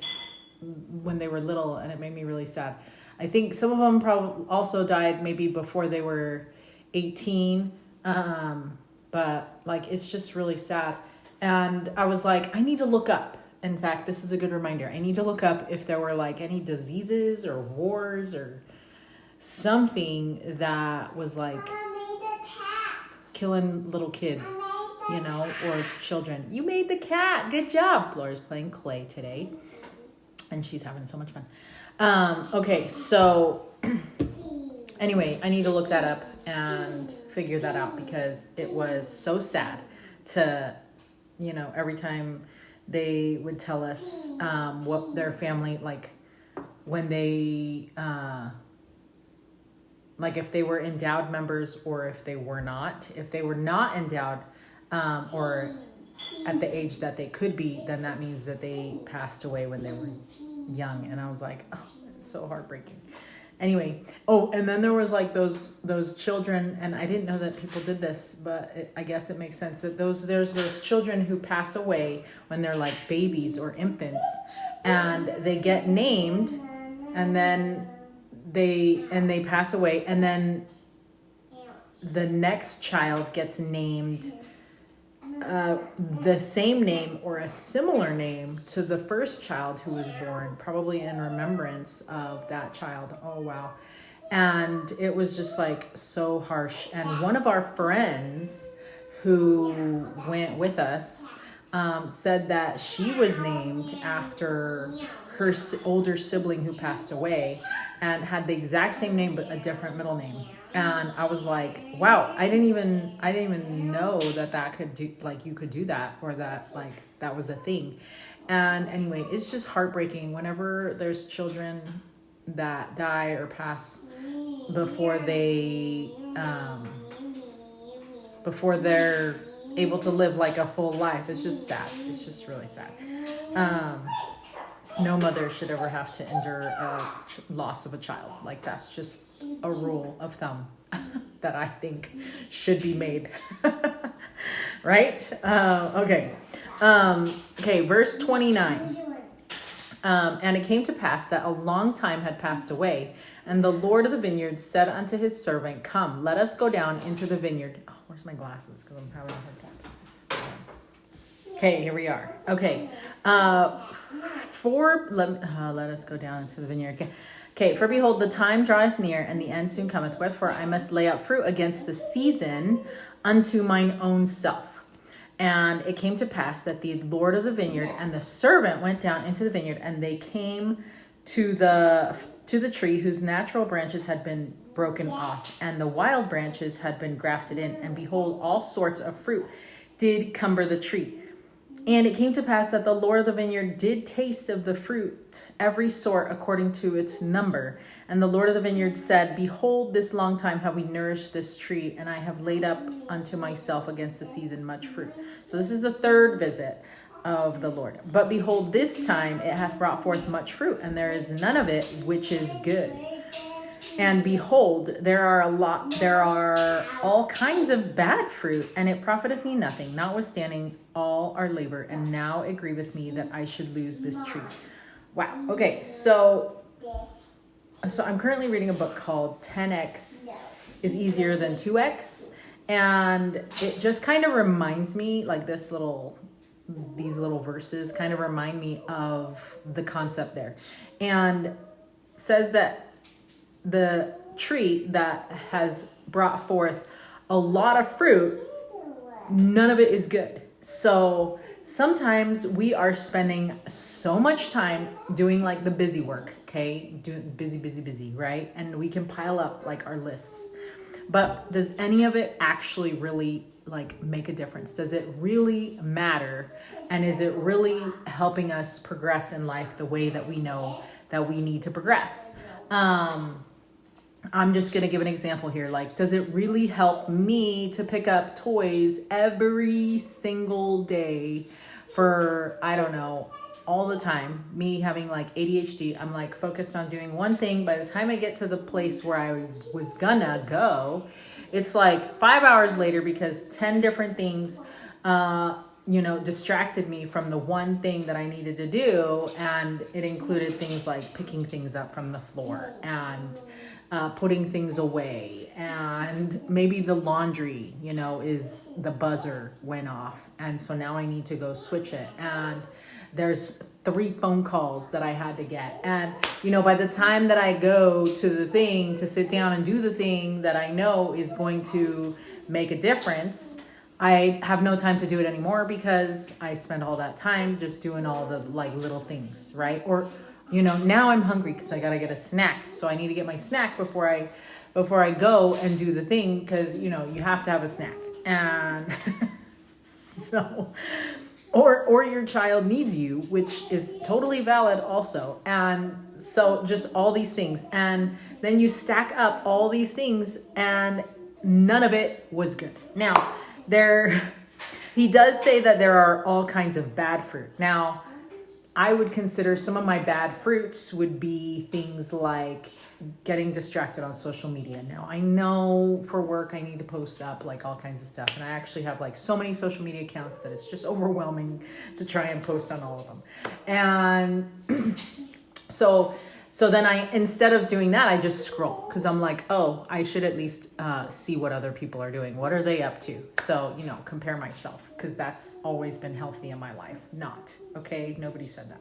when they were little, and it made me really sad. I think some of them probably also died maybe before they were 18, but it's just really sad. And I was like, I need to look up. In fact, this is a good reminder. I need to look up if there were any diseases or wars or something that was killing little kids. Or children. You made the cat. Good job. Laura's playing clay today, and she's having so much fun. Okay, so anyway, I need to look that up and figure that out, because it was so sad to, every time they would tell us what their family, when they, if they were endowed members or if they were not. If they were not endowed, or at the age that they could be, then that means that they passed away when they were young. And I was like, oh, it's so heartbreaking. Anyway, and then there was those children, and I didn't know that people did this, but I guess it makes sense that there's those children who pass away when they're babies or infants, and they get named, and then they pass away, and then the next child gets named the same name or a similar name to the first child who was born, probably in remembrance of that child. Oh, wow. And it was just so harsh. And one of our friends who went with us said that she was named after her older sibling who passed away and had the exact same name but a different middle name. And I was like, wow, I didn't even know that could do, like, you could do that, or that, like, that was a thing. And anyway, it's just heartbreaking whenever there's children that die or pass before they're able to live like a full life. It's just sad. It's just really sad. No mother should ever have to endure a loss of a child. Like, that's just a rule of thumb that I think should be made. Right? Okay. Verse 29. And it came to pass that a long time had passed away, and the Lord of the vineyard said unto his servant, Come, let us go down into the vineyard. Oh, where's my glasses? Because I'm having a hard time. Okay, here we are. Okay. Let us go down into the vineyard. Okay, for behold, the time draweth near, and the end soon cometh. Wherefore I must lay up fruit against the season unto mine own self. And it came to pass that the Lord of the vineyard and the servant went down into the vineyard, and they came to the tree whose natural branches had been broken off, and the wild branches had been grafted in. And behold, all sorts of fruit did cumber the tree. And it came to pass that the Lord of the vineyard did taste of the fruit, every sort according to its number. And the Lord of the vineyard said, Behold, this long time have we nourished this tree, and I have laid up unto myself against the season much fruit. So this is the third visit of the Lord. But behold, this time it hath brought forth much fruit, and there is none of it which is good. And behold, there are all kinds of bad fruit, and it profiteth me nothing, notwithstanding all our labor. And now it grieveth me that I should lose this tree. Wow. Okay, so I'm currently reading a book called 10x is Easier Than 2x. And it just kind of reminds me, like, these little verses kind of remind me of the concept there. And says that the tree that has brought forth a lot of fruit, none of it is good. So sometimes we are spending so much time doing, like, the busy work, okay? Doing busy, right? And we can pile up, like, our lists. But does any of it actually really, like, make a difference? Does it really matter? And is it really helping us progress in life the way that we know that we need to progress? I'm just going to give an example here. Like, does it really help me to pick up toys every single day for, I don't know, all the time? Me having, like, ADHD, I'm, like, focused on doing one thing. By the time I get to the place where I was gonna go, it's like 5 hours later, because 10 different things, distracted me from the one thing that I needed to do. And it included things like picking things up from the floor and putting things away, and maybe the laundry, is the buzzer went off. And so now I need to go switch it. And there's 3 phone calls that I had to get. And, by the time that I go to the thing to sit down and do the thing that I know is going to make a difference, I have no time to do it anymore, because I spend all that time just doing all the, like, little things, right? Or, now I'm hungry because I got to get a snack. So I need to get my snack before I go and do the thing, because, you have to have a snack. And so, or your child needs you, which is totally valid also. And so just all these things. And then you stack up all these things, and none of it was good. Now, he does say that there are all kinds of bad fruit. Now, I would consider some of my bad fruits would be things like getting distracted on social media. Now, I know for work I need to post up, like, all kinds of stuff. And I actually have, like, so many social media accounts that it's just overwhelming to try and post on all of them. And so then instead of doing that, I just scroll, because I'm like, oh, I should at least see what other people are doing. What are they up to? So, compare myself, because that's always been healthy in my life. Not, okay? Nobody said that.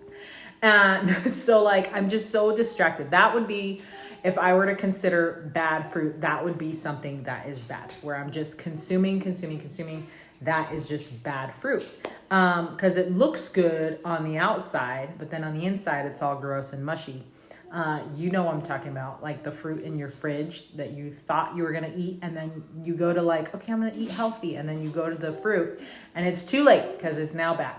And so, like, I'm just so distracted. That would be, if I were to consider bad fruit, that would be something that is bad, where I'm just consuming. That is just bad fruit. Because it looks good on the outside, but then on the inside, it's all gross and mushy. You know what I'm talking about, like the fruit in your fridge that you thought you were going to eat. And then you go to like, okay, I'm going to eat healthy. And then you go to the fruit and it's too late because it's now bad.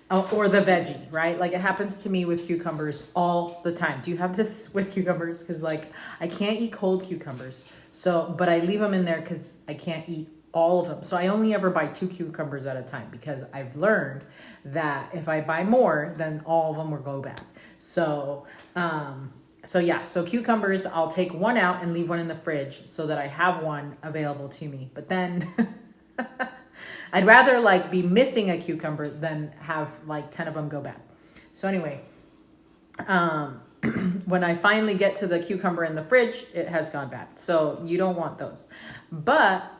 Or the veggie, right? Like it happens to me with cucumbers all the time. Do you have this with cucumbers? Because like I can't eat cold cucumbers. So, but I leave them in there because I can't eat all of them. So I only ever buy 2 cucumbers at a time because I've learned that if I buy more, then all of them will go bad. So cucumbers, I'll take one out and leave one in the fridge so that I have one available to me. But then I'd rather like be missing a cucumber than have like 10 of them go bad. So anyway, when I finally get to the cucumber in the fridge, it has gone bad. So you don't want those. But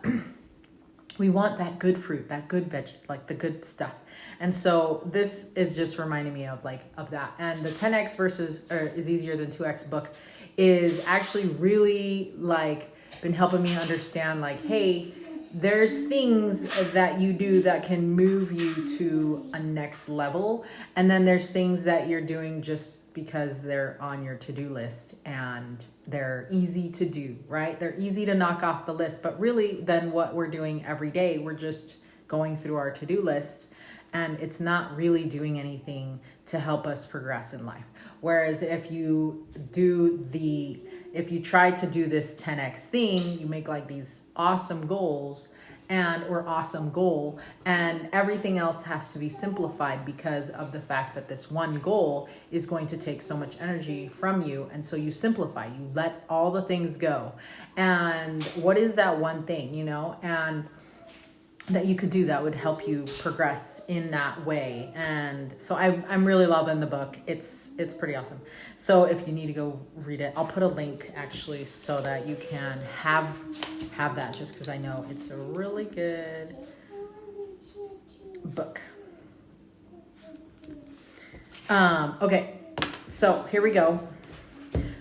we want that good fruit, that good veg, like the good stuff. And so this is just reminding me of that. And the 10x is easier than 2x book is actually really like been helping me understand like, hey, there's things that you do that can move you to a next level. And then there's things that you're doing just because they're on your to-do list and they're easy to do, right? They're easy to knock off the list. But really then what we're doing every day, we're just going through our to-do list and it's not really doing anything to help us progress in life. Whereas if you try to do this 10x thing, you make like these awesome goals or awesome goal, and everything else has to be simplified because of the fact that this one goal is going to take so much energy from you. And so you simplify, you let all the things go. And what is that one thing, and that you could do that would help you progress in that way. And so I'm really loving the book. It's pretty awesome. So if you need to go read it, I'll put a link actually so that you can have that, just because I know it's a really good book. Okay, so here we go.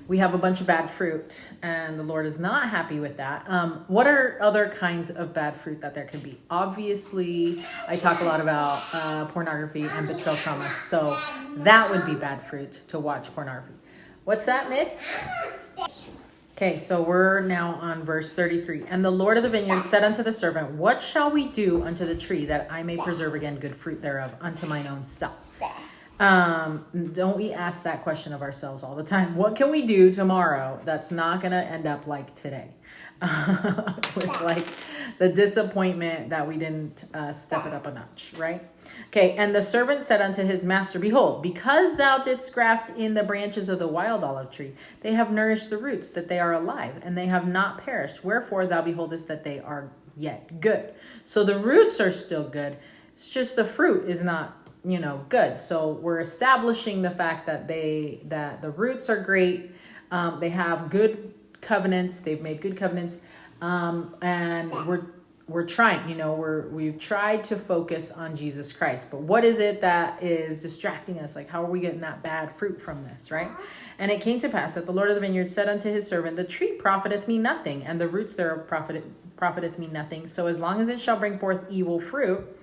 We have a bunch of bad fruit, and the Lord is not happy with that. What are other kinds of bad fruit that there could be? Obviously, I talk a lot about pornography and betrayal trauma, so that would be bad fruit to watch pornography. What's that, miss? Okay, so we're now on verse 33. And the Lord of the vineyard said unto the servant, what shall we do unto the tree that I may preserve again good fruit thereof unto mine own self? Don't we ask that question of ourselves all the time? What can we do tomorrow that's not going to end up like today? With like the disappointment that we didn't step it up a notch, right? Okay, and the servant said unto his master, behold, because thou didst graft in the branches of the wild olive tree, they have nourished the roots, that they are alive, and they have not perished. Wherefore thou beholdest that they are yet good. So the roots are still good. It's just the fruit is not good. So we're establishing the fact that the roots are great. They have good covenants. They've made good covenants. And we're trying, we've tried to focus on Jesus Christ, but what is it that is distracting us? Like, how are we getting that bad fruit from this? Right. And it came to pass that the Lord of the vineyard said unto his servant, the tree profiteth me nothing, and the roots thereof profiteth me nothing. So as long as it shall bring forth evil fruit,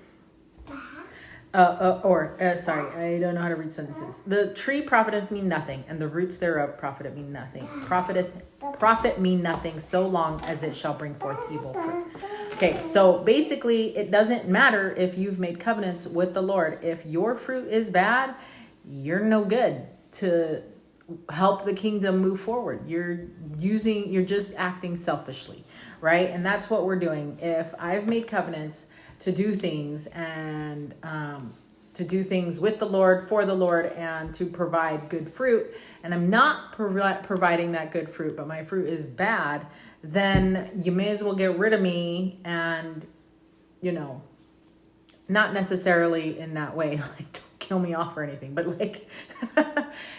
I don't know how to read sentences. The tree profiteth me nothing, and the roots thereof profit me nothing. Profit me nothing, so long as it shall bring forth evil fruit. Okay, so basically, it doesn't matter if you've made covenants with the Lord. If your fruit is bad, you're no good to help the kingdom move forward. You're just acting selfishly, right? And that's what we're doing. If I've made covenants to do things and to do things with the Lord, for the Lord, and to provide good fruit, and I'm not providing that good fruit, but my fruit is bad, then you may as well get rid of me. And, not necessarily in that way, like don't kill me off or anything, but like,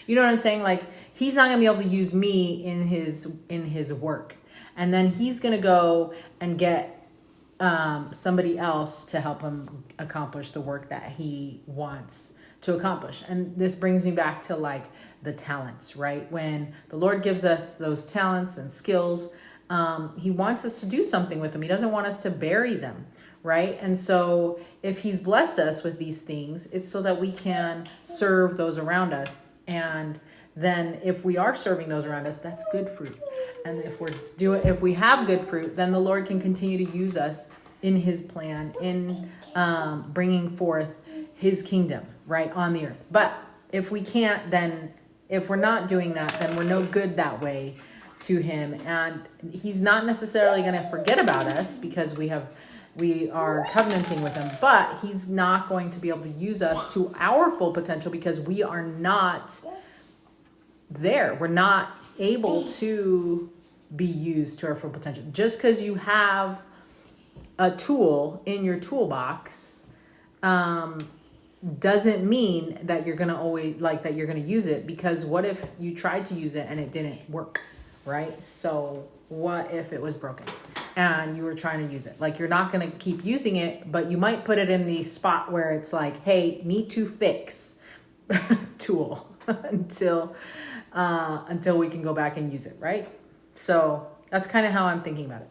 you know what I'm saying? Like, he's not gonna be able to use me in his work. And then he's gonna go and get somebody else to help him accomplish the work that he wants to accomplish. And this brings me back to like the talents, right? When the Lord gives us those talents and skills, he wants us to do something with them. He doesn't want us to bury them, right? And so if he's blessed us with these things, it's so that we can serve those around us. And then if we are serving those around us, that's good fruit. And if we have good fruit, then the Lord can continue to use us in his plan, in bringing forth his kingdom, right, on the earth. But if we can't, then if we're not doing that, then we're no good that way to him. And he's not necessarily going to forget about us because we are covenanting with him, but he's not going to be able to use us to our full potential because we are not there. We're not able to be used to our full potential. Just because you have a tool in your toolbox doesn't mean that you're gonna always that you're gonna use it, because what if you tried to use it and it didn't work, right? So what if it was broken and you were trying to use it? Like, you're not gonna keep using it, but you might put it in the spot where it's like, hey, need to fix tool until we can go back and use it, right? So that's kind of how I'm thinking about it.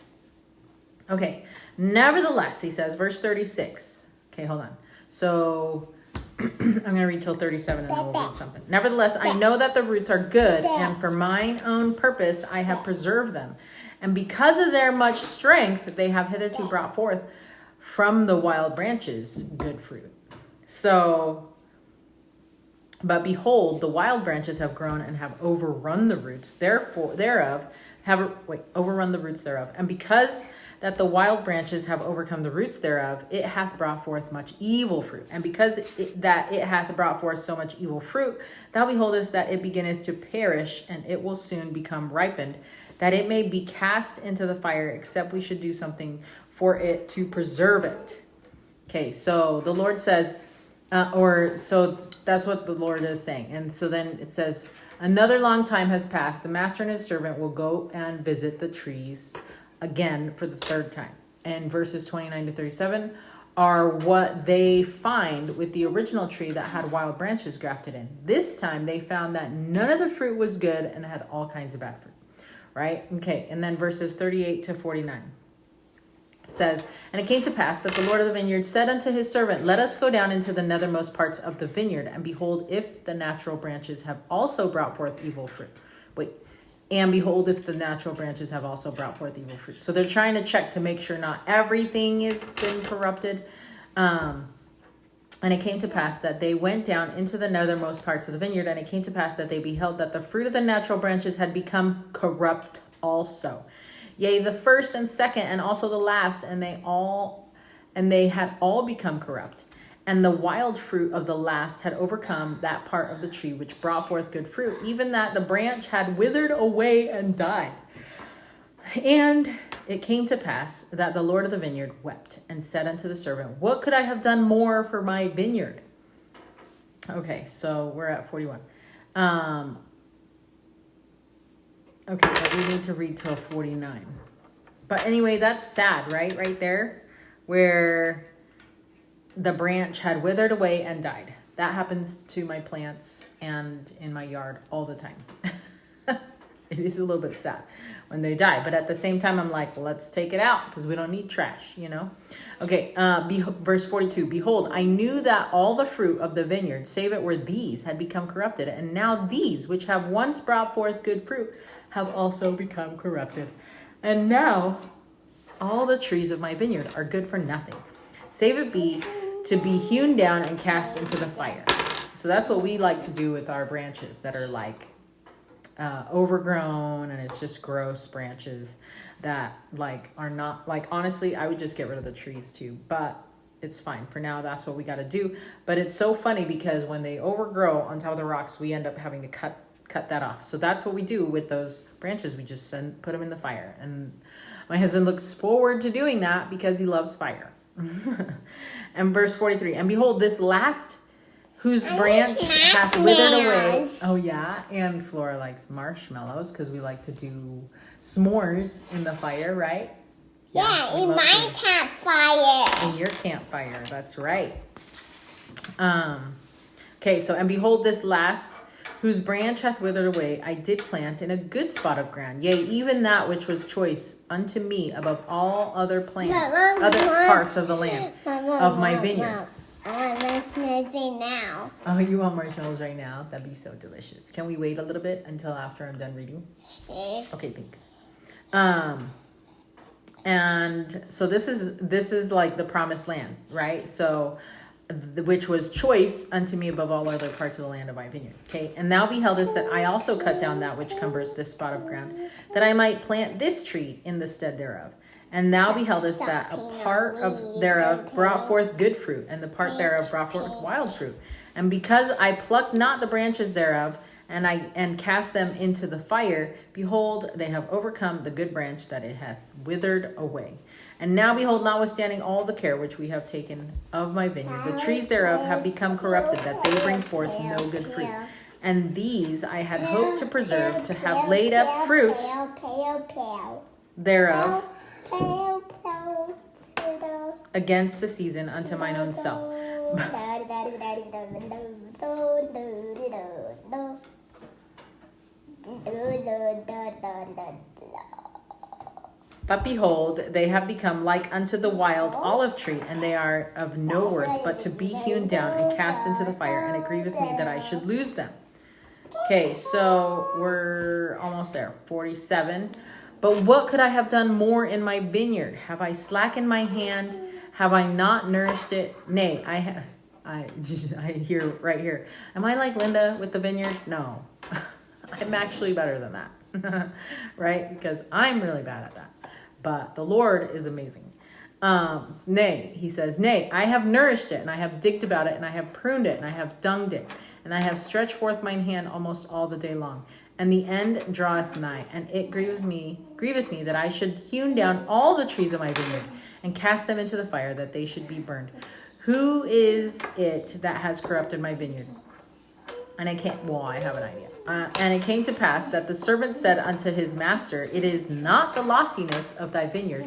Okay, nevertheless, he says, verse 36. Okay, hold on. So I'm going to read till 37 and then we'll read something. Nevertheless, I know that the roots are good, and for mine own purpose I have preserved them. And because of their much strength, they have hitherto brought forth from the wild branches good fruit. So, but behold, the wild branches have grown and have overrun the roots thereof. Overrun the roots thereof. And because that the wild branches have overcome the roots thereof, it hath brought forth much evil fruit. And because it hath brought forth so much evil fruit, thou beholdest that it beginneth to perish, and it will soon become ripened, that it may be cast into the fire, except we should do something for it to preserve it. Okay, so the Lord says, so that's what the Lord is saying. And so then it says, another long time has passed. The master and his servant will go and visit the trees again for the third time. And verses 29 to 37 are what they find with the original tree that had wild branches grafted in. This time they found that none of the fruit was good and had all kinds of bad fruit, right? Okay, and then verses 38 to 49 says, and it came to pass that the Lord of the vineyard said unto his servant, let us go down into the nethermost parts of the vineyard, and behold, if the natural branches have also brought forth evil fruit. And behold, if the natural branches have also brought forth evil fruit. So they're trying to check to make sure not everything has been corrupted. And it came to pass that they went down into the nethermost parts of the vineyard, and it came to pass that they beheld that the fruit of the natural branches had become corrupt also. Yea, the first and second, and also the last, and they had all become corrupt. And the wild fruit of the last had overcome that part of the tree which brought forth good fruit, even that the branch had withered away and died. And it came to pass that the Lord of the vineyard wept and said unto the servant, what could I have done more for my vineyard? Okay, so we're at 41. Okay, but we need to read till 49. But anyway, that's sad, right? Right there, where the branch had withered away and died. That happens to my plants and in my yard all the time. It is a little bit sad when they die. But at the same time, I'm like, well, let's take it out because we don't need trash, you know? Okay, verse 42. Behold, I knew that all the fruit of the vineyard, save it were these, had become corrupted. And now these, which have once brought forth good fruit, have also become corrupted. And now all the trees of my vineyard are good for nothing, save it be to be hewn down and cast into the fire. So that's what we like to do with our branches that are like overgrown, and it's just gross branches that like are not like, honestly, I would just get rid of the trees too, but it's fine for now. That's what we got to do. But it's so funny because when they overgrow on top of the rocks, we end up having to cut that off. So that's what we do with those branches. We just put them in the fire, and my husband looks forward to doing that because he loves fire. And verse 43, and behold, this last whose branch hath withered away. Oh yeah, and Flora likes marshmallows because we like to do s'mores in the fire, right? Yeah, in my campfire. In your campfire, that's right. Okay, so and behold, this last whose branch hath withered away, I did plant in a good spot of ground. Yea, even that which was choice unto me above all other plants, other parts of the land of my vineyard. I want marshmallows right now. Oh, you want marshmallows right now? That'd be so delicious. Can we wait a little bit until after I'm done reading? Sure. Okay, thanks. And so this is like the promised land, right? So which was choice unto me above all other parts of the land of my vineyard. Okay, and thou beheldest that I also cut down that which cumbers this spot of ground, that I might plant this tree in the stead thereof. And thou beheldest that a part of thereof brought forth good fruit, and the part thereof brought forth wild fruit. And because I plucked not the branches thereof, and cast them into the fire, behold, they have overcome the good branch, that it hath withered away. And now behold, notwithstanding all the care which we have taken of my vineyard, the trees thereof have become corrupted, that they bring forth no good fruit. And these I had hoped to preserve, to have laid up fruit thereof against the season unto mine own self. But behold, they have become like unto the wild olive tree, and they are of no worth, but to be hewn down and cast into the fire, and it grieveth me that I should lose them. Okay, so we're almost there. 47. But what could I have done more in my vineyard? Have I slackened my hand? Have I not nourished it? Nay, I have. I hear right here. Am I like Linda with the vineyard? No. I'm actually better than that. Right? Because I'm really bad at that. But the Lord is amazing. Nay, he says, nay, I have nourished it, and I have digged about it, and I have pruned it, and I have dunged it, and I have stretched forth mine hand almost all the day long. And the end draweth nigh, and it grieveth me that I should hewn down all the trees of my vineyard, and cast them into the fire, that they should be burned. Who is it that has corrupted my vineyard? And I have an idea. And it came to pass that the servant said unto his master, it is not the loftiness of thy vineyard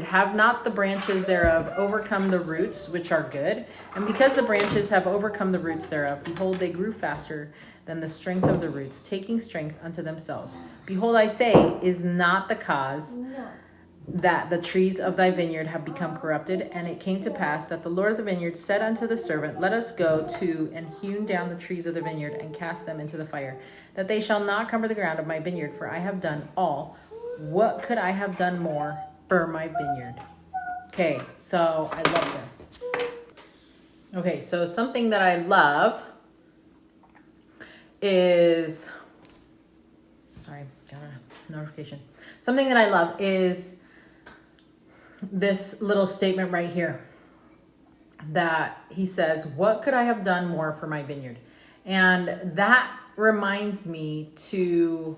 have not the branches thereof overcome the roots which are good? And because the branches have overcome the roots thereof, behold, they grew faster than the strength of the roots, taking strength unto themselves. Behold, I say, is not the cause that the trees of thy vineyard have become corrupted? And it came to pass that the Lord of the vineyard said unto the servant, let us go to and hewn down the trees of the vineyard, and cast them into the fire, that they shall not cumber the ground of my vineyard, for I have done all. What could I have done more for my vineyard? Okay, so I love this. Okay, so something that I love is, sorry, got a notification. Something that I love is this little statement right here that he says, what could I have done more for my vineyard? And that reminds me to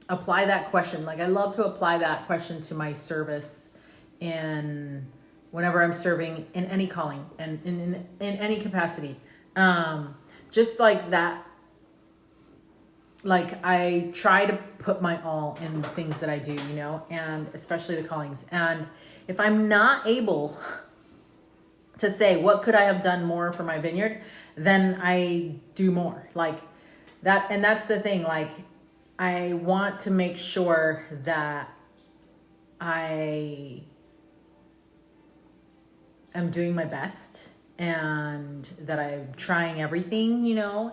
apply that question. Like, I love to apply that question to my service whenever I'm serving in any calling and in any capacity. Just like that. Like, I try to put my all in the things that I do, and especially the callings. And if I'm not able to say, what could I have done more for my vineyard? Then I do more like that. And that's the thing. Like, I want to make sure that I am doing my best, and that I'm trying everything,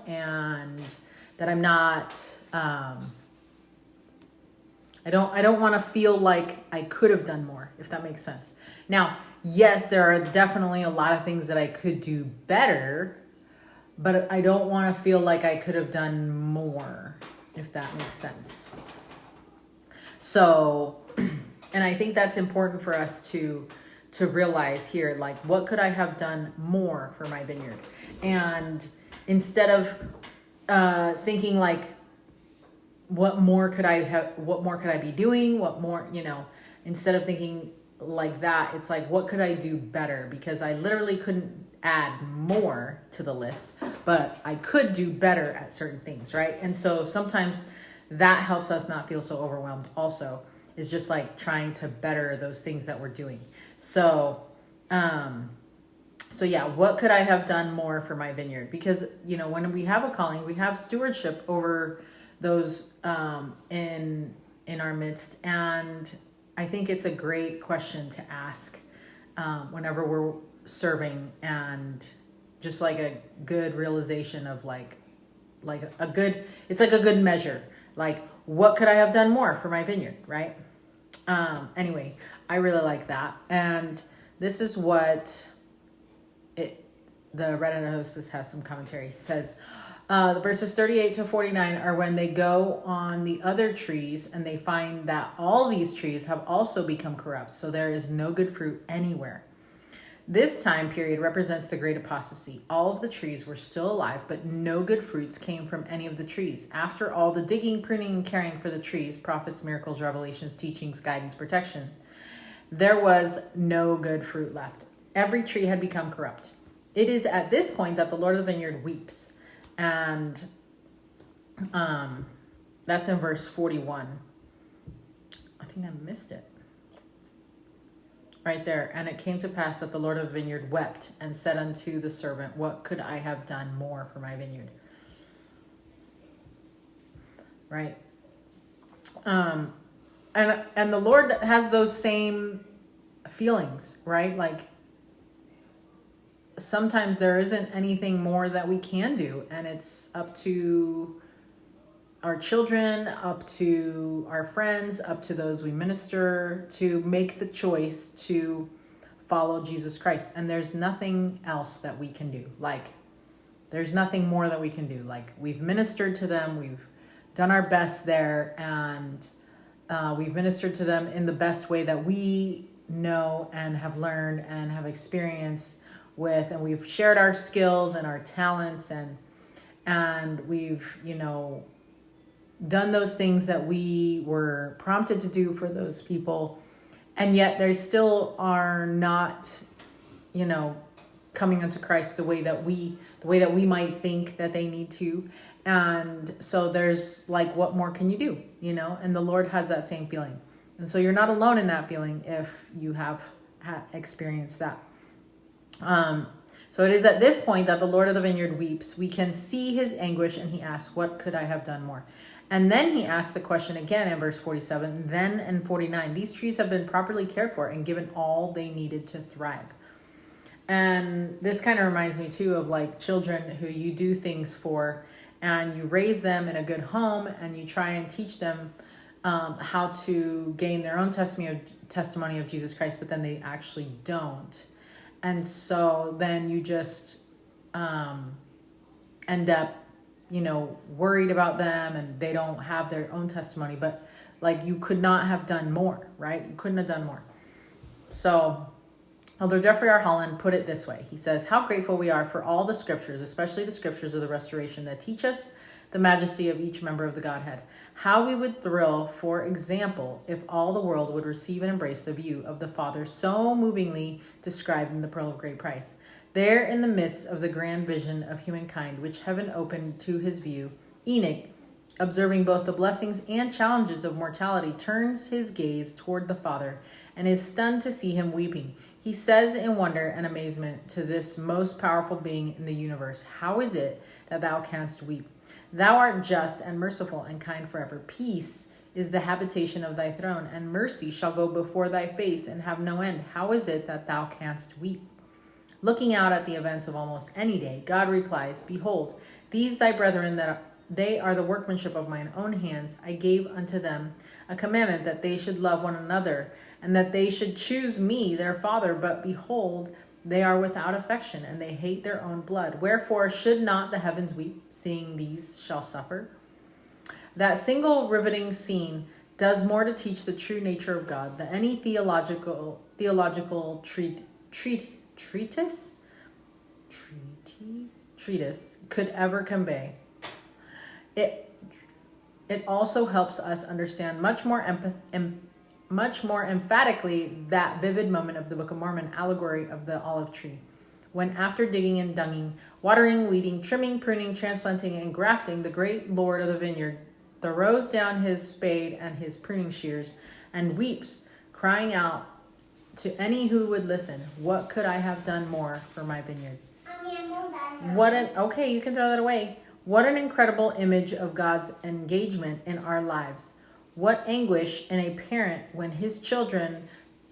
and that I'm not, I don't want to feel like I could have done more, if that makes sense. Now, yes, there are definitely a lot of things that I could do better, but I don't want to feel like I could have done more, if that makes sense. So, and I think that's important for us to realize here, like, what could I have done more for my vineyard? And instead of thinking like, what more could I be doing? What more, instead of thinking like that, it's like, what could I do better? Because I literally couldn't add more to the list, but I could do better at certain things, right? And so sometimes that helps us not feel so overwhelmed also, is just like trying to better those things that we're doing. So yeah, what could I have done more for my vineyard? Because, when we have a calling, we have stewardship over those in our midst. And I think it's a great question to ask whenever we're serving, and just like a good realization of like a good, it's like a good measure. Like, what could I have done more for my vineyard, right? Anyway, I really like that. And this is what the Red Hat Hostess has some commentary. It says, the verses 38 to 49 are when they go on the other trees and they find that all these trees have also become corrupt. So there is no good fruit anywhere. This time period represents the great apostasy. All of the trees were still alive, but no good fruits came from any of the trees. After all the digging, pruning, and caring for the trees, prophets, miracles, revelations, teachings, guidance, protection, there was no good fruit left. Every tree had become corrupt. It is at this point that the Lord of the vineyard weeps. And that's in verse 41. I think I missed it. Right there. And it came to pass that the Lord of the vineyard wept and said unto the servant, what could I have done more for my vineyard? Right. And the Lord has those same feelings, right? Like, sometimes there isn't anything more that we can do, and it's up to our children, up to our friends, up to those we minister, to make the choice to follow Jesus Christ. And there's nothing else that we can do. Like, there's nothing more that we can do. Like, we've ministered to them, we've done our best there, and we've ministered to them in the best way that we know and have learned and have experienced with, and we've shared our skills and our talents, and we've, done those things that we were prompted to do for those people, and yet they still are not, coming unto Christ the way that we might think that they need to. And so there's like, what more can you do? And the Lord has that same feeling. And so you're not alone in that feeling if you have experienced that. So it is at this point that the Lord of the vineyard weeps. We can see his anguish, and he asks, what could I have done more? And then he asks the question again in verse 47, then in 49, these trees have been properly cared for and given all they needed to thrive. And this kind of reminds me too of like children who you do things for, and you raise them in a good home, and you try and teach them how to gain their own testimony of Jesus Christ, but then they actually don't. And so then you just end up, worried about them, and they don't have their own testimony. But like, you could not have done more, right? You couldn't have done more. So Elder Jeffrey R. Holland put it this way. He says, how grateful we are for all the scriptures, especially the scriptures of the restoration, that teach us the majesty of each member of the Godhead. How we would thrill, for example, if all the world would receive and embrace the view of the Father so movingly described in the Pearl of Great Price. There, in the midst of the grand vision of humankind, which heaven opened to his view, Enoch, observing both the blessings and challenges of mortality, turns his gaze toward the Father and is stunned to see him weeping. He says in wonder and amazement to this most powerful being in the universe, how is it that thou canst weep? Thou art just and merciful and kind forever. Peace is the habitation of thy throne, and mercy shall go before thy face and have no end. How is it that thou canst weep? Looking out at the events of almost any day, God replies, behold, these thy brethren, that they are the workmanship of mine own hands. I gave unto them a commandment that they should love one another, and that they should choose me, their father. But behold, they are without affection, and they hate their own blood. Wherefore should not the heavens weep, seeing these shall suffer? That single riveting scene does more to teach the true nature of God than any theological treatise could ever convey. It also helps us understand much more emphatically that vivid moment of the Book of Mormon allegory of the olive tree, when after digging and dunging, watering, weeding, trimming, pruning, transplanting, and grafting, the great Lord of the vineyard throws down his spade and his pruning shears and weeps, crying out to any who would listen, what could I have done more for my vineyard? Okay, you can throw that away. What an incredible image of God's engagement in our lives. What anguish in a parent when his children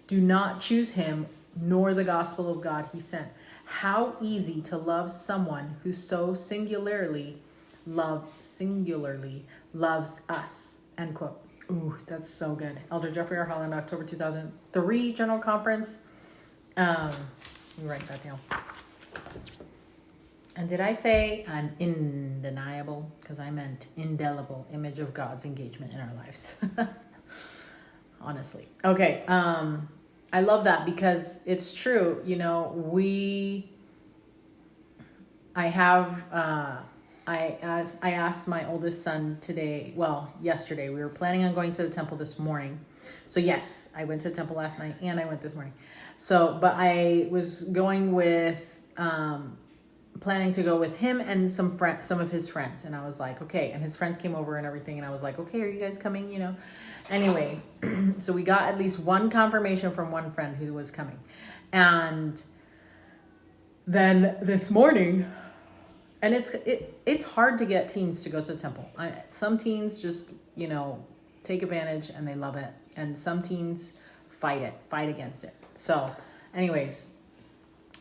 do not choose him nor the gospel of God he sent. How easy to love someone who so singularly loves us. End quote. Ooh, that's so good. Elder Jeffrey R. Holland, October 2003 General Conference. Let me write that down. And did I say an undeniable? Because I meant indelible image of God's engagement in our lives. Honestly. Okay. I love that because it's true. You know, I asked my oldest son yesterday. We were planning on going to the temple this morning. So yes, I went to the temple last night and I went this morning. So, but I was going with, planning to go with him and some of his friends. And I was like, okay. And his friends came over and everything. And I was like, okay, are you guys coming? You know, anyway, so we got at least one confirmation from one friend who was coming. And then this morning, and it's hard to get teens to go to the temple. Some teens just, you know, take advantage and they love it. And some teens fight against it. So anyways,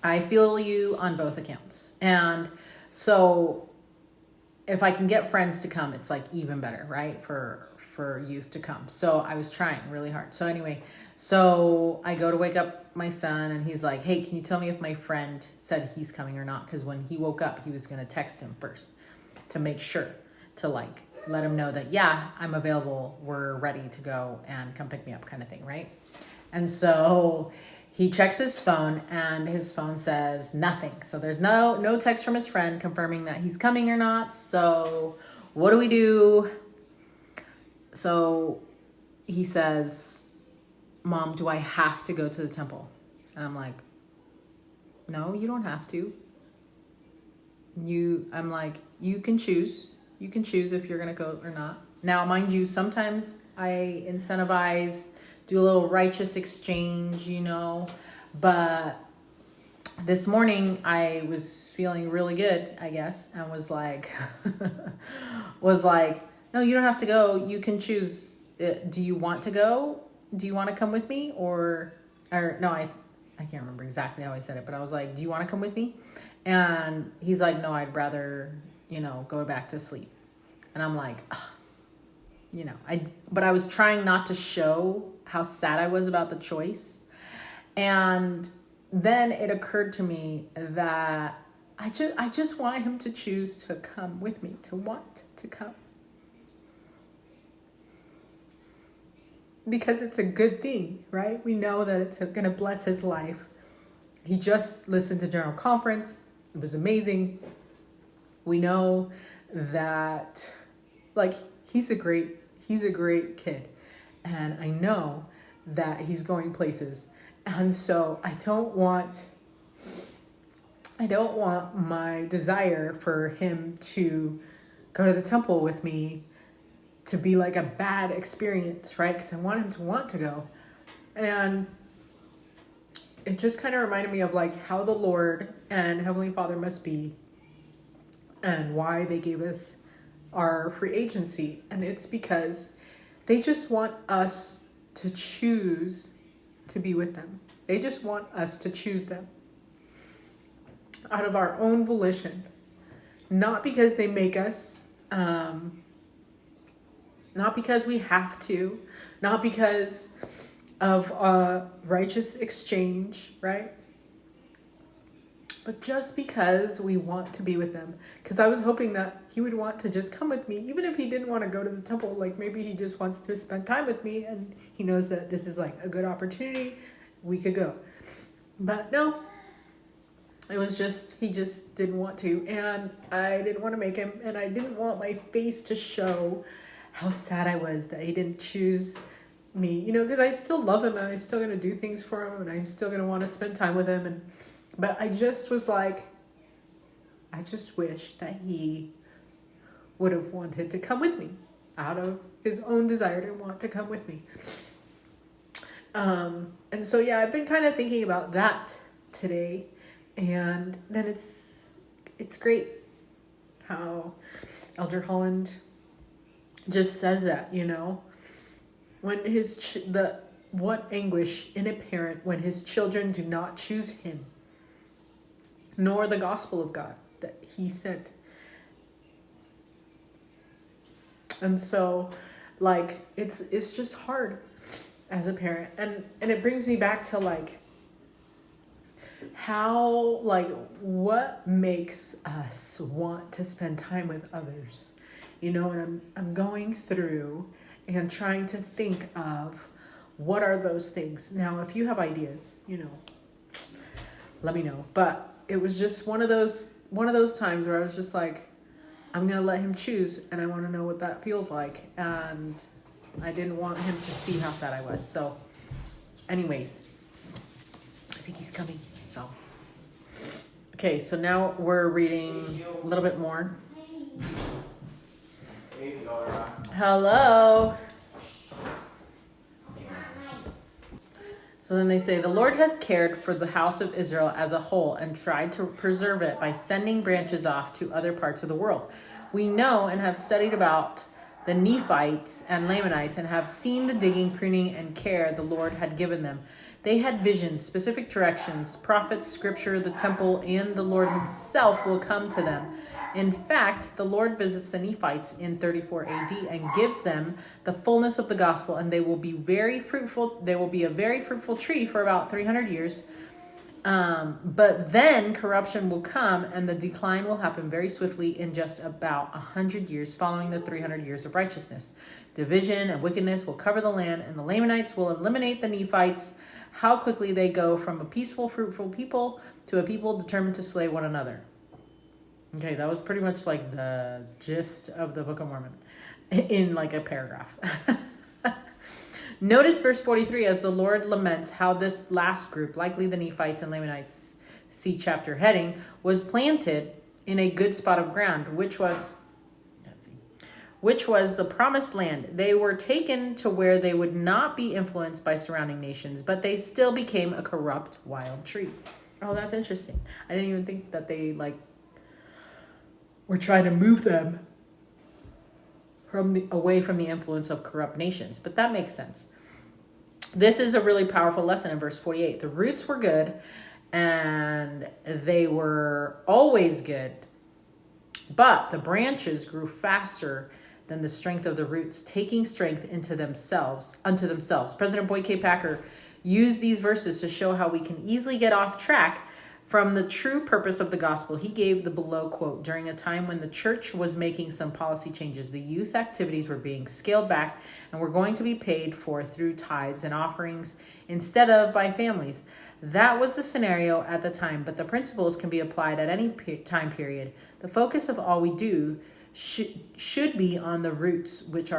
I feel you on both accounts. And so if I can get friends to come, it's like even better, right? For youth to come. So I was trying really hard. So anyway, so I go to wake up my son and he's like, hey, can you tell me if my friend said he's coming or not? Because when he woke up, he was going to text him first to make sure to like let him know that, yeah, I'm available. We're ready to go and come pick me up kind of thing. Right. And so he checks his phone and his phone says nothing. So there's no text from his friend confirming that he's coming or not. So what do? So he says, Mom, do I have to go to the temple? And I'm like, no, you don't have to. I'm like, you can choose. You can choose if you're going to go or not. Now, mind you, sometimes I incentivize, do a little righteous exchange, you know, but this morning I was feeling really good, I guess, and was like, no, you don't have to go. You can choose. Do you want to go? Do you want to come with me? Or no, I can't remember exactly how I said it, but I was like, do you want to come with me? And he's like, no, I'd rather, you know, go back to sleep. And I'm like, ugh. You know, but I was trying not to show how sad I was about the choice. And then it occurred to me that I just want him to choose to come with me, to want to come. Because it's a good thing, right? We know that it's going to bless his life. He just listened to General Conference. It was amazing. We know that, like, he's a great kid. And I know that he's going places. And so I don't want my desire for him to go to the temple with me to be like a bad experience, right? Because I want him to want to go. And it just kind of reminded me of like how the Lord and Heavenly Father must be and why they gave us our free agency. And it's because they just want us to choose to be with them. They just want us to choose them out of our own volition, not because they make us, not because we have to, not because of a righteous exchange, right? But just because we want to be with them. Because I was hoping that he would want to just come with me, even if he didn't want to go to the temple. Like maybe he just wants to spend time with me and he knows that this is like a good opportunity. We could go. But no, it was just, he just didn't want to. And I didn't want to make him. And I didn't want my face to show how sad I was that he didn't choose me. You know, because I still love him and I'm still going to do things for him and I'm still going to want to spend time with him. But I just was like, I just wish that he would have wanted to come with me out of his own desire to want to come with me. And so, yeah, I've been kind of thinking about that today. And then it's great how Elder Holland just says that, you know, when what anguish in a parent when his children do not choose him, nor the gospel of God that he sent. And so, like, it's just hard as a parent. And it brings me back to, like, how, like, what makes us want to spend time with others? You know, and I'm going through and trying to think of what are those things. Now, if you have ideas, you know, let me know. But it was just one of those times where I was just like, I'm going to let him choose, and I want to know what that feels like. And I didn't want him to see how sad I was. So, anyways, I think he's coming. So, okay, so now we're reading a little bit more. Hello. So then they say, the Lord hath cared for the house of Israel as a whole and tried to preserve it by sending branches off to other parts of the world. We know and have studied about the Nephites and Lamanites and have seen the digging, pruning, and care the Lord had given them. They had visions, specific directions, prophets, scripture, the temple, and the Lord himself will come to them. In fact, the Lord visits the Nephites in 34 AD and gives them the fullness of the gospel, and they will be very fruitful. They will be a very fruitful tree for about 300 years. But then corruption will come, and the decline will happen very swiftly in just about 100 years following the 300 years of righteousness. Division and wickedness will cover the land, and the Lamanites will eliminate the Nephites. How quickly they go from a peaceful, fruitful people to a people determined to slay one another. Okay, that was pretty much like the gist of the Book of Mormon in like a paragraph. Notice verse 43 as the Lord laments how this last group, likely the Nephites and Lamanites, see chapter heading, was planted in a good spot of ground, which was the promised land. They were taken to where they would not be influenced by surrounding nations, but they still became a corrupt wild tree. Oh, that's interesting. I didn't even think that they we're trying to move them away from the influence of corrupt nations. But that makes sense. This is a really powerful lesson in verse 48. The roots were good, and they were always good. But the branches grew faster than the strength of the roots, taking strength unto themselves. President Boyd K. Packer used these verses to show how we can easily get off track from the true purpose of the gospel. He gave the below quote: during a time when the church was making some policy changes, the youth activities were being scaled back and were going to be paid for through tithes and offerings instead of by families. That was the scenario at the time, but the principles can be applied at any time period. The focus of all we do should be on the roots, which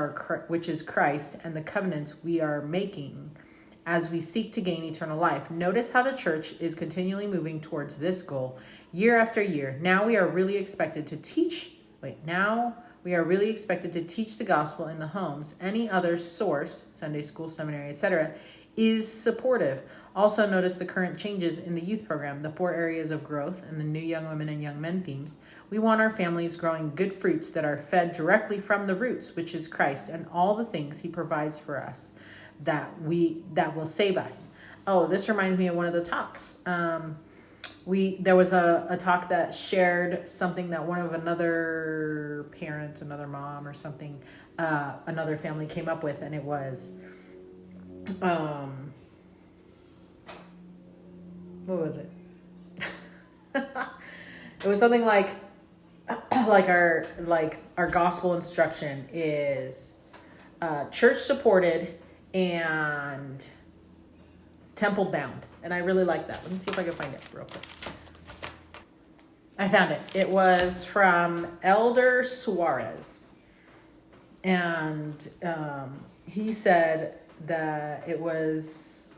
is Christ, and the covenants we are making as we seek to gain eternal life. Notice how the church is continually moving towards this goal year after year. Now we are really expected to teach the gospel in the homes. Any other source, Sunday school, seminary, etc., is supportive. Also notice the current changes in the youth program, the 4 areas of growth, and the new young women and young men themes. We want our families growing good fruits that are fed directly from the roots, which is Christ, and all the things he provides for us that will save us. Oh, this reminds me of one of the talks. There was a talk that shared something that one of another parent, another mom or something, another family came up with, and it was, what was it? It was something like our gospel instruction is church supported and temple bound. And I really like that. Let me see if I can find it real quick. I found it. It was from Elder Suarez. And he said that it was,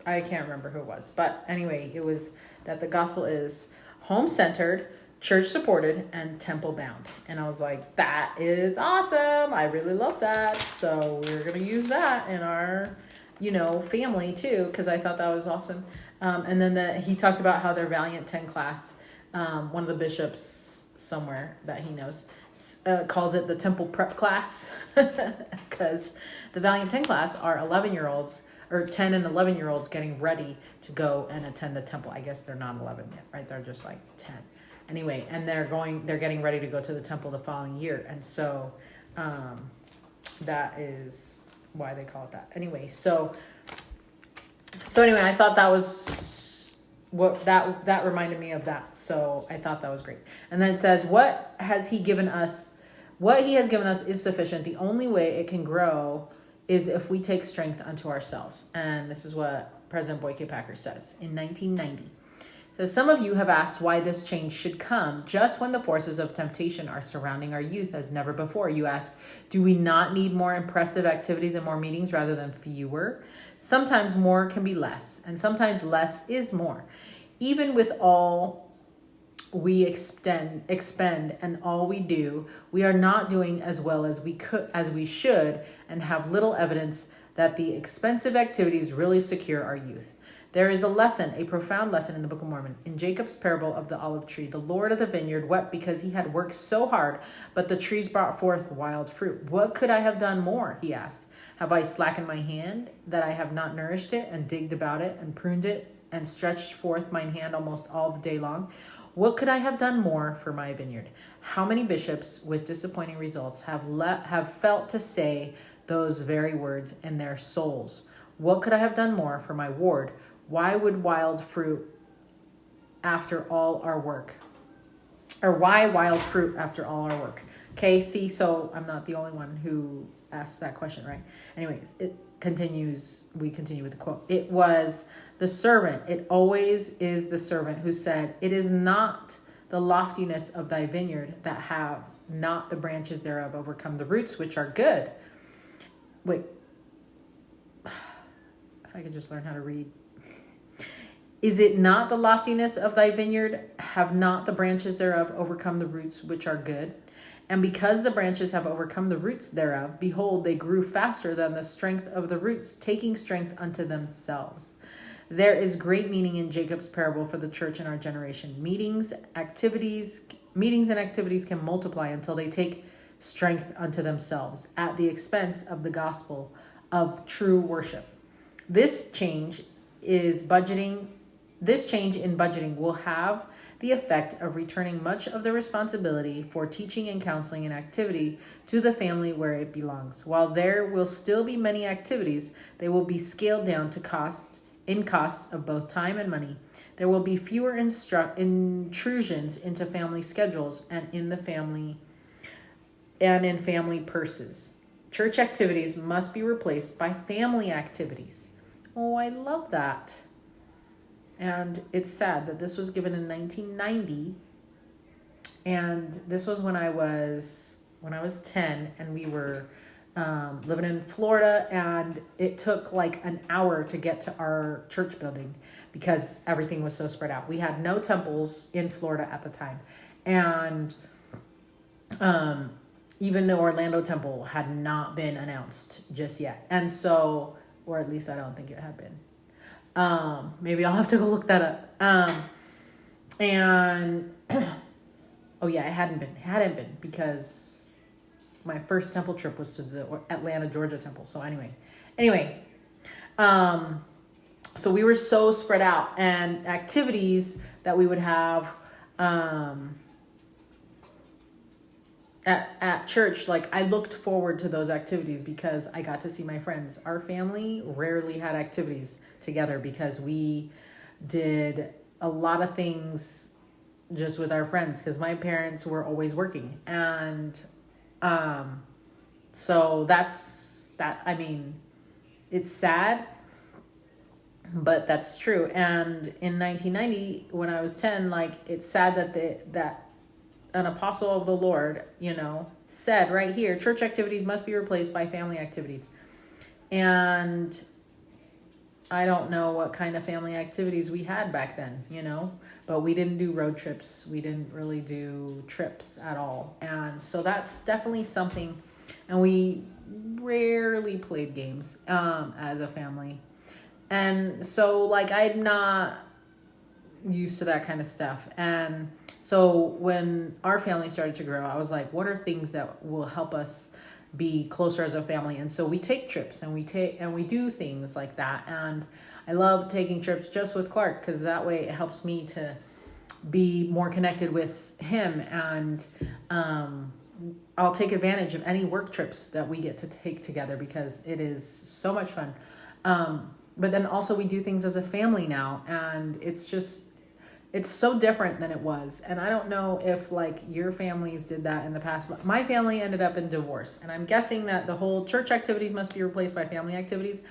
I can't remember who it was. But anyway, it was that the gospel is home-centered, church-supported, and temple-bound. And I was like, that is awesome. I really love that. So we're going to use that in our, family too, because I thought that was awesome. And then he talked about how their Valiant 10 class, one of the bishops somewhere that he knows, calls it the temple prep class, because the Valiant 10 class are 11-year-olds, or 10 and 11-year-olds getting ready to go and attend the temple. I guess they're not 11 yet, right? They're just like 10. Anyway, and they're getting ready to go to the temple the following year. And so that is why they call it that. Anyway, so anyway, I thought that was what that reminded me of that. So I thought that was great. And then it says, what he has given us is sufficient. The only way it can grow is if we take strength unto ourselves. And this is what President Boyke Packer says in 1990. It says, some of you have asked why this change should come just when the forces of temptation are surrounding our youth as never before. You ask, do we not need more impressive activities and more meetings rather than fewer? Sometimes more can be less, and sometimes less is more. Even with all we expend and all we do, we are not doing as well as we should, and have little evidence that the expensive activities really secure our youth. There is a profound lesson in the Book of Mormon. In Jacob's parable of the olive tree, the Lord of the vineyard wept because he had worked so hard, but the trees brought forth wild fruit. What could I have done more? He asked. Have I slackened my hand, that I have not nourished it, and digged about it, and pruned it, and stretched forth mine hand almost all the day long? What could I have done more for my vineyard? How many bishops with disappointing results have felt to say those very words in their souls? What could I have done more for my ward? Why would wild fruit after all our work? Or why wild fruit after all our work? Okay, see, so I'm not the only one who asked that question, right? Anyways, it continues. We continue with the quote. It was the servant. It always is the servant who said, it is not the loftiness of thy vineyard that have not the branches thereof overcome the roots, which are good. Wait, if I could just learn how to read. Is it not the loftiness of thy vineyard? Have not the branches thereof overcome the roots, which are good? And because the branches have overcome the roots thereof, behold, they grew faster than the strength of the roots, taking strength unto themselves. There is great meaning in Jacob's parable for the church in our generation. Meetings and activities can multiply until they take strength unto themselves at the expense of the gospel of true worship. This change in budgeting will have the effect of returning much of the responsibility for teaching and counseling and activity to the family where it belongs. While there will still be many activities, they will be scaled down to cost of both time and money. There will be fewer intrusions into family schedules and in family purses. Church activities must be replaced by family activities. Oh, I love that. And it's sad that this was given in 1990. And this was when I was 10 and we were living in Florida, and it took like an hour to get to our church building because everything was so spread out. We had no temples in Florida at the time. And even the Orlando temple had not been announced just yet. And so, or at least I don't think it had been. Maybe I'll have to go look that up. And oh yeah, it hadn't been because my first temple trip was to the Atlanta, Georgia temple. So anyway, so we were so spread out, and activities that we would have, at church, like I looked forward to those activities because I got to see my friends. Our family rarely had activities together because we did a lot of things just with our friends because my parents were always working. And so that's that. I mean, it's sad, but that's true. And in 1990, when I was 10, like it's sad that an apostle of the Lord, said right here, church activities must be replaced by family activities. And I don't know what kind of family activities we had back then, but we didn't do road trips. We didn't really do trips at all. And so that's definitely something. And we rarely played games as a family. And so like I'm not used to that kind of stuff. And so when our family started to grow, I was like, what are things that will help us be closer as a family? And so we take trips and we do things like that. And I love taking trips just with Clark, because that way it helps me to be more connected with him. And I'll take advantage of any work trips that we get to take together, because it is so much fun. But then also we do things as a family now, and it's so different than it was. And I don't know if like your families did that in the past, but my family ended up in divorce. And I'm guessing that the whole church activities must be replaced by family activities.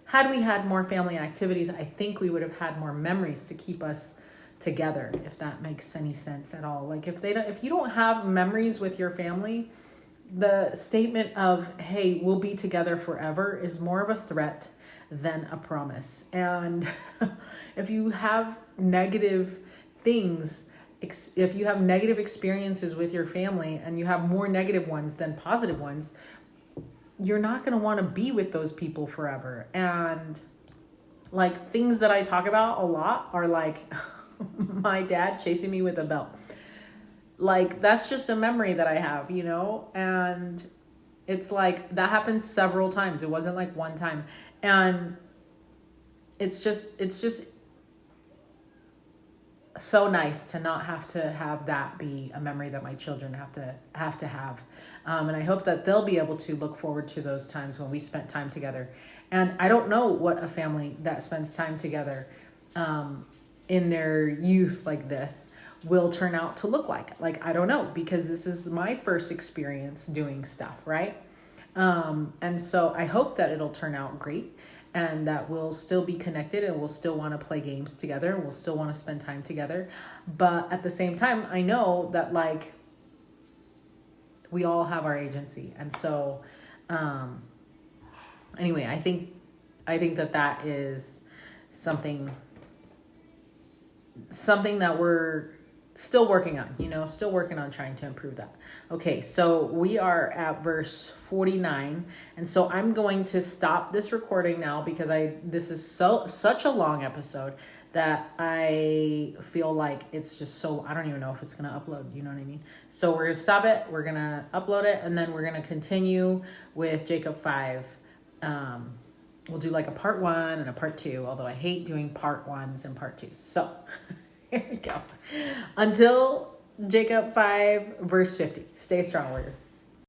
Had we had more family activities, I think we would have had more memories to keep us together, if that makes any sense at all. Like if you don't have memories with your family, the statement of, hey, we'll be together forever is more of a threat than a promise. And if you have negative things, if you have negative experiences with your family and you have more negative ones than positive ones, you're not going to want to be with those people forever. And like things that I talk about a lot are like my dad chasing me with a belt. Like that's just a memory that I have, and it's like that happened several times. It wasn't like one time. And it's just so nice to not have to have that be a memory that my children have to have. And I hope that they'll be able to look forward to those times when we spent time together. And I don't know what a family that spends time together in their youth like this will turn out to look like. Like, I don't know, because this is my first experience doing stuff, right? And so I hope that it'll turn out great, and that we'll still be connected, and we'll still want to play games together. We'll still want to spend time together. But at the same time, I know that like we all have our agency. And so, anyway, I think that is something that we're still working on, still working on trying to improve that. Okay, so we are at verse 49. And so I'm going to stop this recording now, because this is such a long episode that I feel like it's just so, I don't even know if it's going to upload, you know what I mean? So we're going to stop it, we're going to upload it, and then we're going to continue with Jacob 5. We'll do like a part 1 and a part 2, although I hate doing part 1s and part 2s. So here we go. Until Jacob 5, verse 50. Stay strong, warrior.